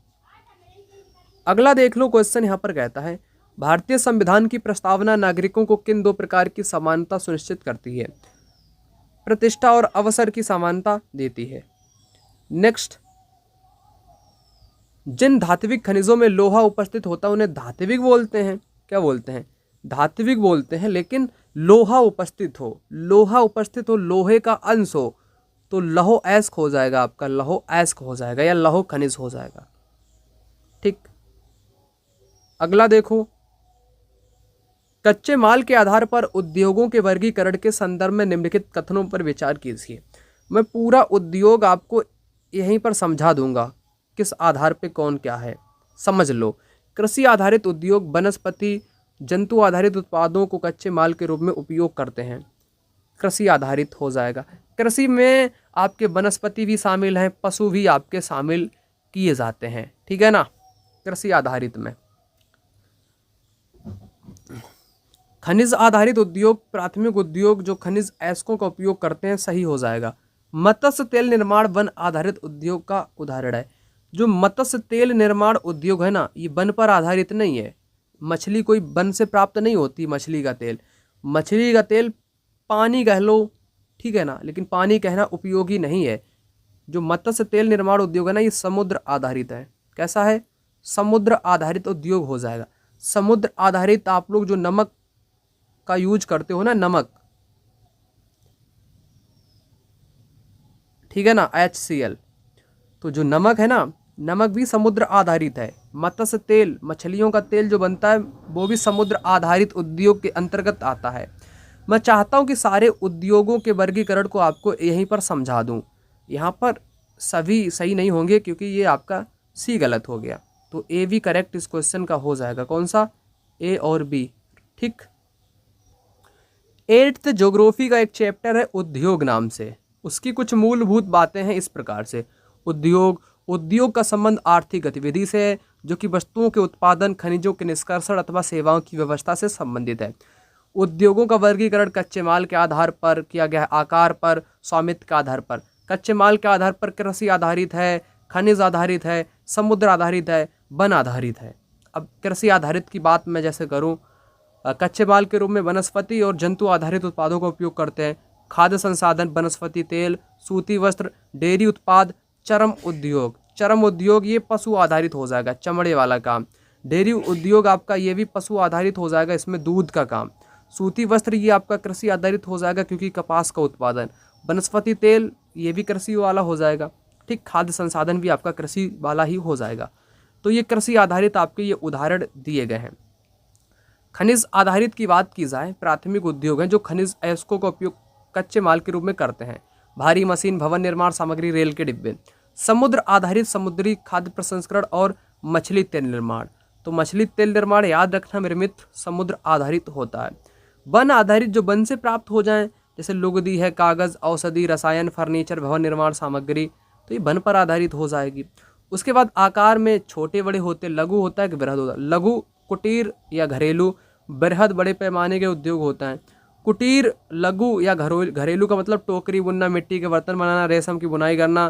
अगला देख लो, क्वेश्चन यहाँ पर कहता है भारतीय संविधान की प्रस्तावना नागरिकों को किन दो प्रकार की समानता सुनिश्चित करती है? प्रतिष्ठा और अवसर की समानता देती है। नेक्स्ट, जिन धात्विक खनिजों में लोहा उपस्थित होता है उन्हें धात्विक बोलते हैं। क्या बोलते हैं? धात्विक बोलते हैं। लेकिन लोहा उपस्थित हो, लोहे का अंश हो, तो लौह अयस्क हो जाएगा आपका, लौह अयस्क हो जाएगा या लौह खनिज हो जाएगा, ठीक। अगला देखो, कच्चे माल के आधार पर उद्योगों के वर्गीकरण के संदर्भ में निम्नलिखित कथनों पर विचार कीजिए। मैं पूरा उद्योग आपको यहीं पर समझा दूंगा, किस आधार पे कौन क्या है, समझ लो। कृषि आधारित उद्योग वनस्पति जंतु आधारित उत्पादों को कच्चे माल के रूप में उपयोग करते हैं, कृषि आधारित हो जाएगा। कृषि में आपके वनस्पति भी शामिल हैं, पशु भी आपके शामिल किए जाते हैं, ठीक है ना, कृषि आधारित में। खनिज आधारित उद्योग प्राथमिक उद्योग जो खनिज अयस्कों का उपयोग करते हैं, सही हो जाएगा। मत्स्य तेल निर्माण वन आधारित उद्योग का उदाहरण है। जो मत्स्य तेल निर्माण उद्योग है ना, ये वन पर आधारित नहीं है। मछली कोई वन से प्राप्त नहीं होती, मछली का तेल पानी कह लो, ठीक है ना, लेकिन पानी कहना उपयोगी नहीं है। जो मत्स्य तेल निर्माण उद्योग है ना, ये समुद्र आधारित है। कैसा है? समुद्र आधारित उद्योग हो जाएगा। समुद्र आधारित आप लोग जो नमक का यूज करते हो ना, नमक, ठीक है ना, HCl, तो जो नमक है ना, नमक भी समुद्र आधारित है। मत्स्य तेल, मछलियों का तेल जो बनता है, वो भी समुद्र आधारित उद्योग के अंतर्गत आता है। मैं चाहता हूं कि सारे उद्योगों के वर्गीकरण को आपको यहीं पर समझा दूं। यहाँ पर सभी सही नहीं होंगे क्योंकि ये आपका सी गलत हो गया, तो ए भी करेक्ट इस क्वेश्चन का हो जाएगा। कौन सा? ए और बी, ठीक। 8th ज्योग्राफी का एक चैप्टर है उद्योग नाम से। उसकी कुछ मूलभूत बातें हैं इस प्रकार से। उद्योग का संबंध आर्थिक गतिविधि से है, जो कि वस्तुओं के उत्पादन, खनिजों के निष्कर्षण अथवा सेवाओं की व्यवस्था से संबंधित है। उद्योगों का वर्गीकरण कच्चे माल के आधार पर किया गया है, आकार पर, स्वामित्व के आधार पर। कच्चे माल के आधार पर कृषि आधारित है, खनिज आधारित है, समुद्र आधारित है, वन आधारित है। अब कृषि आधारित की बात मैं जैसे करूं, कच्चे माल के रूप में वनस्पति और जंतु आधारित उत्पादों का उपयोग करते हैं। खाद्य संसाधन, वनस्पति तेल, सूती वस्त्र, डेयरी उत्पाद, चर्म उद्योग। चर्म उद्योग ये पशु आधारित हो जाएगा, चमड़े वाला काम। डेयरी उद्योग आपका ये भी पशु आधारित हो जाएगा, इसमें दूध का काम। सूती वस्त्र ये आपका कृषि आधारित हो जाएगा क्योंकि कपास का उत्पादन। वनस्पति तेल ये भी कृषि वाला हो जाएगा, ठीक। खाद्य संसाधन भी आपका कृषि वाला ही हो जाएगा। तो ये कृषि आधारित आपके ये उदाहरण दिए गए हैं। खनिज आधारित की बात की जाए, प्राथमिक उद्योग हैं जो खनिज अयस्कों का उपयोग कच्चे माल के रूप में करते हैं। भारी मशीन, भवन निर्माण सामग्री, रेल के डिब्बे। समुद्र आधारित समुद्री खाद्य प्रसंस्करण और मछली तेल निर्माण। तो मछली तेल निर्माण याद रखना मेरे मित्र, समुद्र आधारित होता है। वन आधारित जो वन से प्राप्त हो जाएं, जैसे लुगदी है, कागज, औषधि, रसायन, फर्नीचर, भवन निर्माण सामग्री, तो ये वन पर आधारित हो जाएगी। उसके बाद आकार में छोटे बड़े होते, लघु होता है कि बृहद होता है। लघु कुटीर या घरेलू, बृहद बड़े पैमाने के उद्योग होता है। कुटीर, लघु या घरेलू का मतलब टोकरी बुनना, मिट्टी के बर्तन बनाना, रेशम की बुनाई करना,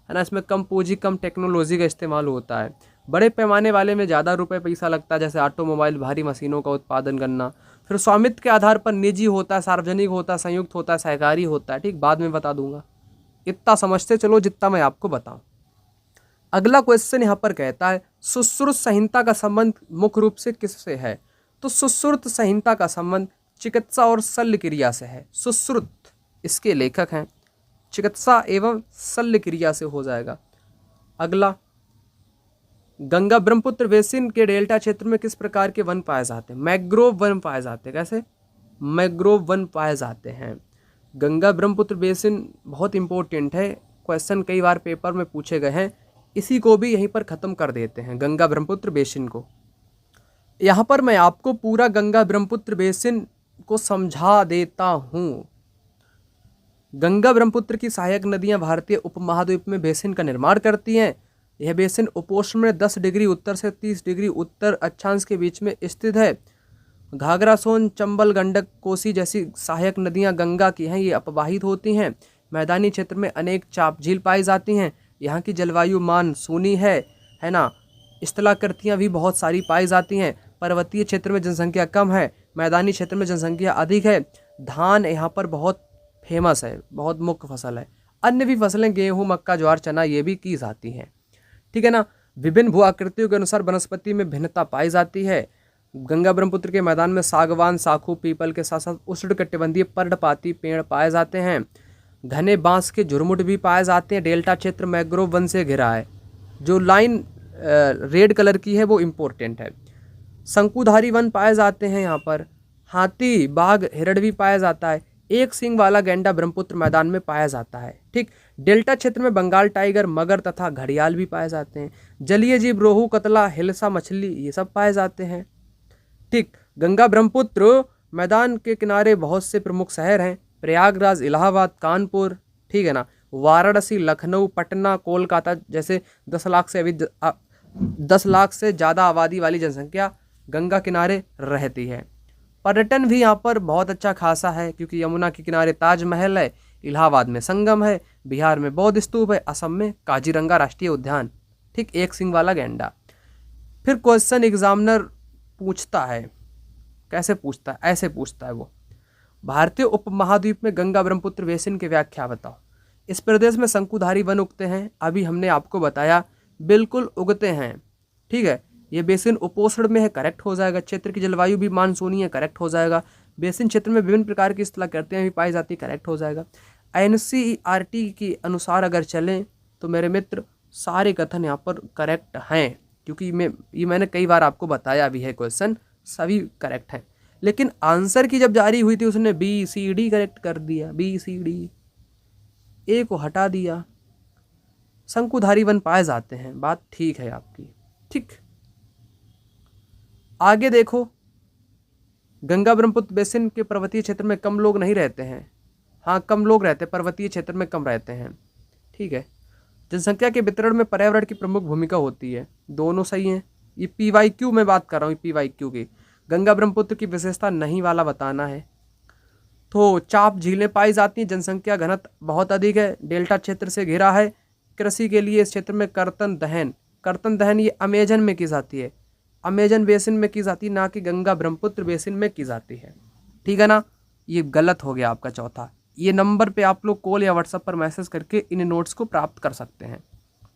है ना। इसमें कम पूंजी, कम टेक्नोलॉजी का इस्तेमाल होता है। बड़े पैमाने वाले में ज़्यादा रुपए पैसा लगता है, जैसे ऑटोमोबाइल, भारी मशीनों का उत्पादन करना। फिर स्वामित्व के आधार पर निजी होता है, सार्वजनिक होता है, संयुक्त होता है, सहकारी होता है, ठीक। बाद में बता दूंगा, इतना समझते चलो जितना मैं आपको बताऊं। अगला क्वेश्चन यहाँ पर कहता है सुश्रुत संहिता का संबंध मुख्य रूप से किससे है? तो सुश्रुत संहिता का संबंध चिकित्सा और शल्य क्रिया से है। सुश्रुत इसके लेखक हैं, चिकित्सा एवं शल्य क्रिया से हो जाएगा। अगला, गंगा ब्रह्मपुत्र बेसिन के डेल्टा क्षेत्र में किस प्रकार के वन पाए जाते हैं? मैंग्रोव वन पाए जाते हैं। कैसे? मैंग्रोव वन पाए जाते हैं। गंगा ब्रह्मपुत्र बेसिन बहुत इंपॉर्टेंट है, क्वेश्चन कई बार पेपर में पूछे गए हैं। इसी को भी यहीं पर ख़त्म कर देते हैं, गंगा ब्रह्मपुत्र बेसिन को। यहाँ पर मैं आपको पूरा गंगा ब्रह्मपुत्र बेसिन को समझा देता हूँ। गंगा ब्रह्मपुत्र की सहायक नदियाँ भारतीय उपमहाद्वीप में बेसिन का निर्माण करती हैं। यह बेसिन उपोष्ण में 10 डिग्री उत्तर से 30 डिग्री उत्तर अक्षांश के बीच में स्थित है। घाघरा, सोन, चंबल, गंडक, कोसी जैसी सहायक नदियाँ गंगा की हैं, ये अपवाहित होती हैं। मैदानी क्षेत्र में अनेक चाप झील पाई जाती हैं। यहाँ की जलवायु मानसूनी है ना। स्थलाकृतियाँ भी बहुत सारी पाई जाती हैं। पर्वतीय क्षेत्र में जनसंख्या कम है, मैदानी क्षेत्र में जनसंख्या अधिक है। धान यहाँ पर बहुत फेमस है, बहुत मुख्य फसल है। अन्य भी फसलें गेहूँ, मक्का, ज्वार, चना ये भी की जाती हैं, ठीक है ना। विभिन्न भू आकृतियों के अनुसार वनस्पति में भिन्नता पाई जाती है। गंगा ब्रह्मपुत्र के मैदान में सागवान, साखू, पीपल के साथ साथ उष्णकटिबंधीय पर्णपाती पेड़ पाए जाते हैं। घने बांस के झुरमुट भी पाए जाते हैं। डेल्टा क्षेत्र मैंग्रोव वन से घिरा है। जो लाइन रेड कलर की है वो इम्पोर्टेंट है। शंकुधारी वन पाए जाते हैं यहाँ पर। हाथी, बाघ, हिरण भी पाया जाता है। एक सींग वाला गैंडा ब्रह्मपुत्र मैदान में पाया जाता है, ठीक। डेल्टा क्षेत्र में बंगाल टाइगर, मगर तथा घड़ियाल भी पाए जाते हैं। जलीय जीव रोहू, कतला, हिल्सा मछली ये सब पाए जाते हैं, ठीक। गंगा ब्रह्मपुत्र मैदान के किनारे बहुत से प्रमुख शहर हैं। प्रयागराज, इलाहाबाद, कानपुर, ठीक है ना। वाराणसी, लखनऊ, पटना, कोलकाता जैसे 10 लाख से ज़्यादा आबादी वाली जनसंख्या गंगा किनारे रहती है। पर्यटन भी यहाँ पर बहुत अच्छा खासा है, क्योंकि यमुना के किनारे ताजमहल है, इलाहाबाद में संगम है, बिहार में बौद्ध स्तूप है, असम में काजीरंगा राष्ट्रीय उद्यान, ठीक। एक सींग वाला गैंडा। फिर क्वेश्चन एग्जामिनर पूछता है, कैसे पूछता है? ऐसे पूछता है वो, भारतीय उपमहाद्वीप में गंगा ब्रह्मपुत्र बेसिन की व्याख्या बताओ। इस प्रदेश में शंकुधारी वन उगते हैं। अभी हमने आपको बताया, बिल्कुल उगते हैं, ठीक है। ये बेसिन उपोष्ण में है, करेक्ट हो जाएगा। क्षेत्र की जलवायु भी मानसूनी है, करेक्ट हो जाएगा। बेसिन क्षेत्र में विभिन्न प्रकार की स्थलाकृतियाँ भी पाई जाती, करेक्ट हो जाएगा। NCERT के अनुसार अगर चलें तो मेरे मित्र सारे कथन यहाँ पर करेक्ट हैं, क्योंकि मैंने कई बार आपको बताया भी है, क्वेश्चन सभी करेक्ट हैं। लेकिन आंसर की जब जारी हुई थी उसने BCD करेक्ट कर दिया, BCD, ए को हटा दिया। शंकुधारी वन पाए जाते हैं, बात ठीक है आपकी, ठीक। आगे देखो, गंगा ब्रह्मपुत्र बेसिन के पर्वतीय क्षेत्र में कम लोग नहीं रहते हैं। हाँ, कम लोग रहते हैं, पर्वतीय क्षेत्र में कम रहते हैं, ठीक है। जनसंख्या के वितरण में पर्यावरण की प्रमुख भूमिका होती है, दोनों सही हैं। ये PYQ में बात कर रहा हूँ, PYQ की। गंगा ब्रह्मपुत्र की विशेषता नहीं वाला बताना है। तो चाप झीलें पाई जाती हैं, जनसंख्या घनत्व बहुत अधिक है, डेल्टा क्षेत्र से घिरा है। कृषि के लिए इस क्षेत्र में कर्तन दहन ये अमेजन में की जाती है, अमेजन बेसिन में की जाती है, ना कि गंगा ब्रह्मपुत्र बेसिन में की जाती है। ठीक है ना, ये गलत हो गया आपका चौथा। ये नंबर पे आप लोग कॉल या व्हाट्सएप पर मैसेज करके इन नोट्स को प्राप्त कर सकते हैं।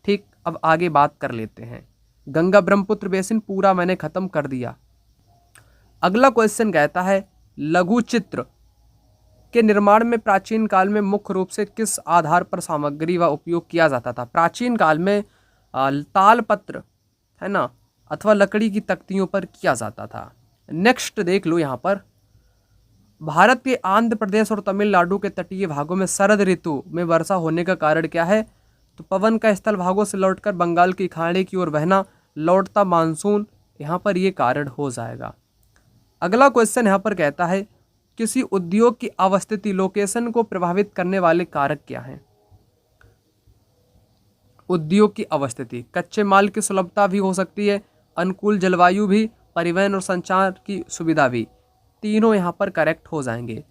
ठीक, अब आगे बात कर लेते हैं। गंगा ब्रह्मपुत्र बेसिन पूरा मैंने खत्म कर दिया। अगला क्वेश्चन कहता है लघु चित्र के निर्माण में प्राचीन काल में मुख्य रूप से किस आधार पर सामग्री व उपयोग किया जाता था। प्राचीन काल में तालपत्र है ना अथवा लकड़ी की तख्तियों पर किया जाता था। नेक्स्ट देख लो यहाँ पर, भारत के आंध्र प्रदेश और तमिलनाडु के तटीय भागों में शरद ऋतु में वर्षा होने का कारण क्या है। तो पवन का स्थल भागों से लौटकर बंगाल की खाड़ी की ओर बहना, लौटता मानसून, यहाँ पर ये कारण हो जाएगा। अगला क्वेश्चन यहाँ पर कहता है किसी उद्योग की अवस्थिति लोकेशन को प्रभावित करने वाले कारक क्या हैं। उद्योग की अवस्थिति, कच्चे माल की सुलभता भी हो सकती है, अनुकूल जलवायु भी, परिवहन और संचार की सुविधा भी, तीनों यहाँ पर करेक्ट हो जाएंगे,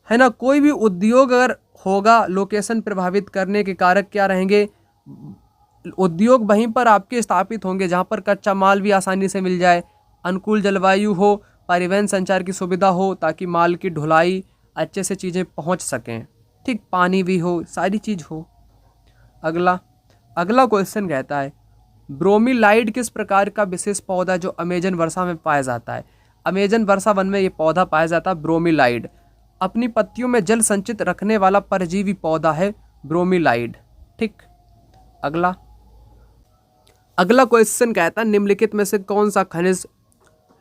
है ना। कोई भी उद्योग अगर होगा, लोकेशन प्रभावित करने के कारक क्या रहेंगे। उद्योग वहीं पर आपके स्थापित होंगे जहाँ पर कच्चा माल भी आसानी से मिल जाए, अनुकूल जलवायु हो, परिवहन संचार की सुविधा हो ताकि माल की ढुलाई अच्छे से चीज़ें पहुँच सकें, ठीक, पानी भी हो, सारी चीज़ हो। अगला क्वेश्चन कहता है ब्रोमीलाइड किस प्रकार का विशेष पौधा जो अमेजन वर्षा में पाया जाता है। अमेजन वर्षा वन में ये पौधा पाया जाता है ब्रोमीलाइड। अपनी पत्तियों में जल संचित रखने वाला परजीवी पौधा है ब्रोमीलाइड। ठीक, अगला क्वेश्चन कहता है निम्नलिखित में से कौन सा खनिज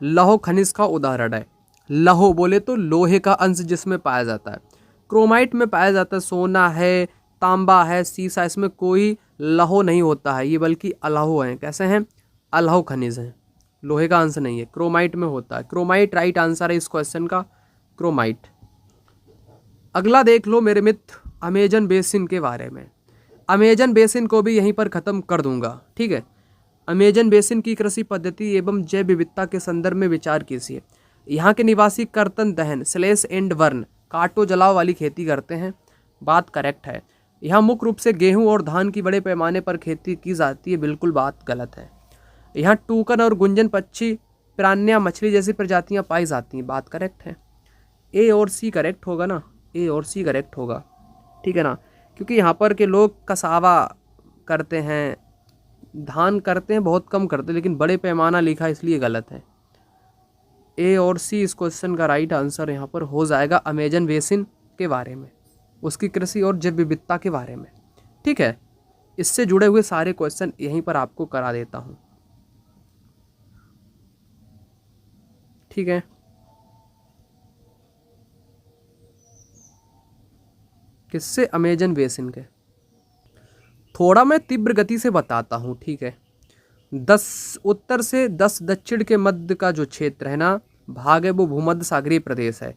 लौह खनिज का उदाहरण है। लौह बोले तो लोहे का अंश जिसमें पाया जाता है। क्रोमाइट में पाया जाता है सोना है, तांबा है, सीसा, इसमें कोई लौह नहीं होता है, ये बल्कि अलौह हैं। कैसे हैं, अलौह खनिज हैं, लोहे का अंश नहीं है, क्रोमाइट में होता है। क्रोमाइट राइट आंसर है इस क्वेश्चन का, क्रोमाइट। अगला देख लो मेरे मित्र अमेजन बेसिन के बारे में। अमेजन बेसिन को भी यहीं पर ख़त्म कर दूंगा, ठीक है। अमेजन बेसिन की कृषि पद्धति एवं जैव विविधता के संदर्भ में विचार कीजिए। यहाँ के निवासी कर्तन दहन स्लैश एंड बर्न काटो जलाव वाली खेती करते हैं, बात करेक्ट है। यहाँ मुख्य रूप से गेहूं और धान की बड़े पैमाने पर खेती की जाती है, बिल्कुल बात गलत है। यहाँ टूकन और गुंजन पक्षी, पिरान्या मछली जैसी प्रजातियाँ पाई जाती हैं, बात करेक्ट है। ए और सी करेक्ट होगा ना, ए और सी करेक्ट होगा, ठीक है ना, क्योंकि यहाँ पर के लोग कसावा करते हैं, धान करते हैं, बहुत कम करते हैं, लेकिन बड़े पैमाना लिखा इसलिए गलत है। ए और सी इस क्वेश्चन का राइट आंसर यहाँ पर हो जाएगा अमेजन बेसिन के बारे में, उसकी कृषि और जैव विविधता के बारे में, ठीक है। इससे जुड़े हुए सारे क्वेश्चन यहीं पर आपको करा देता हूँ, ठीक है। किससे, अमेजन बेसिन के। थोड़ा मैं तीव्र गति से बताता हूँ, ठीक है। 10 उत्तर से 10 दक्षिण के मध्य का जो क्षेत्र है ना भाग है, वो भूमध्य सागरीय प्रदेश है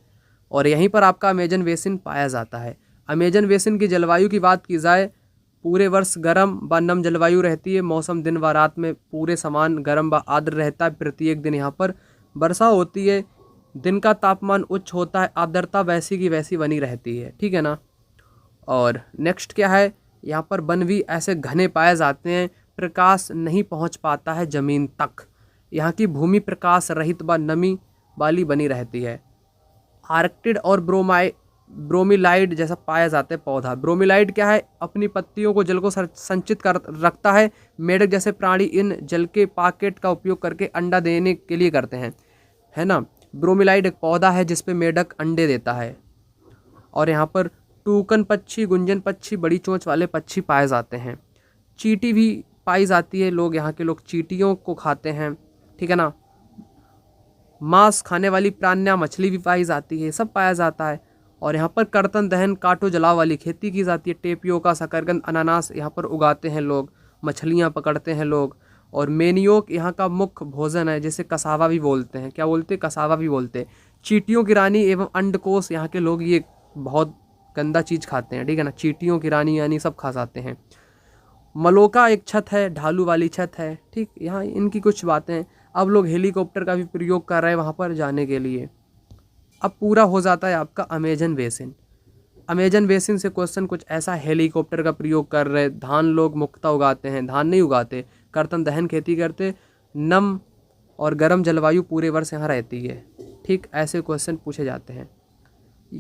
और यहीं पर आपका अमेजन बेसिन पाया जाता है। अमेजन बेसिन की जलवायु की बात की जाए, पूरे वर्ष गर्म व नम जलवायु रहती है। मौसम दिन व रात में पूरे समान गर्म व आर्द्र रहता है। प्रत्येक दिन यहाँ पर वर्षा होती है, दिन का तापमान उच्च होता है, आर्द्रता वैसी की वैसी बनी रहती है, ठीक है ना। और नेक्स्ट क्या है, यहाँ पर वन भी ऐसे घने पाए जाते हैं, प्रकाश नहीं पहुँच पाता है ज़मीन तक। यहाँ की भूमि प्रकाश रहित व नमी वाली बनी रहती है। आर्क्टिड और ब्रोमीलाइड जैसा पाया जाता है पौधा। ब्रोमीलाइड क्या है, अपनी पत्तियों को जल को संचित कर रखता है। मेढक जैसे प्राणी इन जल के पॉकेट का उपयोग करके अंडा देने के लिए करते हैं, है ना। ब्रोमीलाइड एक पौधा है जिसपे मेढक अंडे देता है। और यहाँ पर टूकन पक्षी, गुंजन पक्षी, बड़ी चोंच वाले पक्षी पाए जाते हैं। चींटी भी पाई जाती है, लोग यहाँ के लोग चींटियों को खाते हैं, ठीक है ना। मांस खाने वाली प्राण्या मछली भी पाई जाती है, सब पाया जाता है। और यहाँ पर कर्तन दहन काटो जलाव वाली खेती की जाती है। टेपियोका, शकरकंद, अनानास यहाँ पर उगाते हैं लोग, मछलियाँ पकड़ते हैं लोग। और मेनियोक यहाँ का मुख्य भोजन है, जिसे कसावा भी बोलते हैं। क्या बोलते हैं, कसावा भी बोलते हैं। चींटियों की रानी एवं अंडकोश, यहाँ के लोग ये बहुत गंदा चीज़ खाते हैं, ठीक है ना। चींटियों की रानी यानी सब खा जाते हैं। मलोका एक छत है, ढालू वाली छत है, ठीक। यहाँ इनकी कुछ बातें। अब लोग हेलीकॉप्टर का भी प्रयोग कर रहे हैं वहाँ पर जाने के लिए। अब पूरा हो जाता है आपका अमेजन बेसिन। अमेजन बेसिन से क्वेश्चन कुछ ऐसा, हेलीकॉप्टर का प्रयोग कर रहे, धान लोग मुक्ता उगाते हैं, धान नहीं उगाते, कर्तन दहन खेती करते, नम और गर्म जलवायु पूरे वर्ष यहाँ रहती है। ठीक, ऐसे क्वेश्चन पूछे जाते हैं।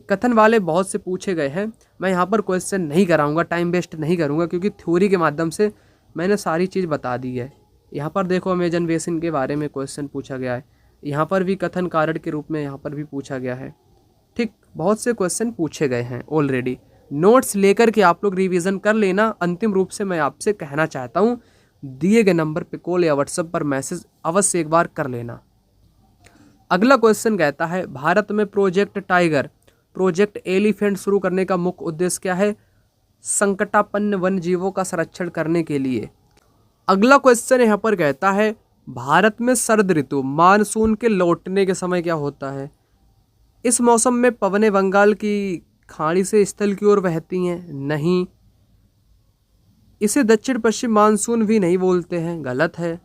कथन वाले बहुत से पूछे गए हैं, मैं यहाँ पर क्वेश्चन नहीं कराऊंगा, टाइम वेस्ट नहीं करूँगा, क्योंकि थ्योरी के माध्यम से मैंने सारी चीज़ बता दी है। यहाँ पर देखो अमेजन बेसिन के बारे में क्वेश्चन पूछा गया है, यहाँ पर भी कथन कारण के रूप में यहाँ पर भी पूछा गया है। ठीक, बहुत से क्वेश्चन पूछे गए हैं ऑलरेडी। नोट्स लेकर के आप लोग रिवीजन कर लेना। अंतिम रूप से मैं आपसे कहना चाहता हूँ, दिए गए नंबर पे कॉल या व्हाट्सएप पर मैसेज अवश्य एक बार कर लेना। अगला क्वेश्चन कहता है, भारत में प्रोजेक्ट टाइगर, प्रोजेक्ट एलिफेंट शुरू करने का मुख्य उद्देश्य क्या है? संकटापन्न वन जीवों का संरक्षण करने के लिए। अगला क्वेश्चन यहाँ पर कहता है, भारत में शरद ऋतु मानसून के लौटने के समय क्या होता है? इस मौसम में पवनें बंगाल की खाड़ी से स्थल की ओर बहती हैं? नहीं। इसे दक्षिण पश्चिम मानसून भी नहीं बोलते हैं, गलत है।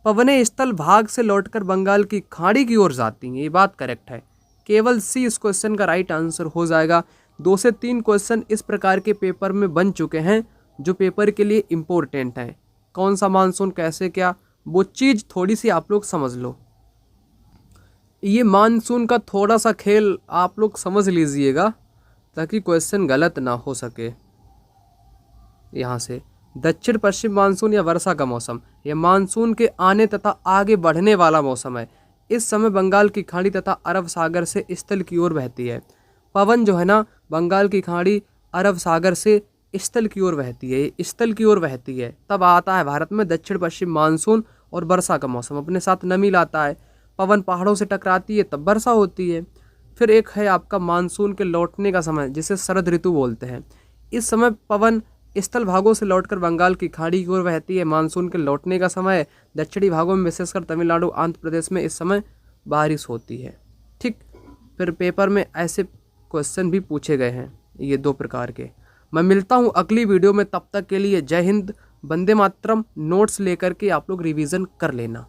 पवनें स्थल भाग से लौटकर बंगाल की खाड़ी की ओर जाती हैं, ये बात करेक्ट है। केवल सी इस क्वेश्चन का राइट आंसर हो जाएगा। 2 से 3 क्वेश्चन इस प्रकार के पेपर में बन चुके हैं जो पेपर के लिए इम्पोर्टेंट हैं। कौन सा मानसून, कैसे, क्या, वो चीज़ थोड़ी सी आप लोग समझ लो। ये मानसून का थोड़ा सा खेल आप लोग समझ लीजिएगा ताकि क्वेश्चन गलत ना हो सके। यहाँ से दक्षिण पश्चिम मानसून या वर्षा का मौसम, यह मानसून के आने तथा आगे बढ़ने वाला मौसम है। इस समय बंगाल की खाड़ी तथा अरब सागर से स्थल की ओर बहती है। पवन जो है ना, बंगाल की खाड़ी अरब सागर से स्थल की ओर बहती है, स्थल की ओर बहती है। तब आता है भारत में दक्षिण पश्चिम मानसून और वर्षा का मौसम, अपने साथ नमी लाता है। पवन पहाड़ों से टकराती है तब वर्षा होती है। फिर एक है आपका मानसून के लौटने का समय, जिसे शरद ऋतु बोलते हैं। इस समय पवन स्थल भागों से लौटकर बंगाल की खाड़ी की ओर बहती है। मानसून के लौटने का समय दक्षिणी भागों में विशेषकर तमिलनाडु, आंध्र प्रदेश में इस समय बारिश होती है। ठीक, फिर पेपर में ऐसे क्वेश्चन भी पूछे गए हैं, ये 2 प्रकार के। मैं मिलता हूँ अगली वीडियो में, तब तक के लिए जय हिंद, वंदे मातरम। नोट्स लेकर के आप लोग रिवीजन कर लेना।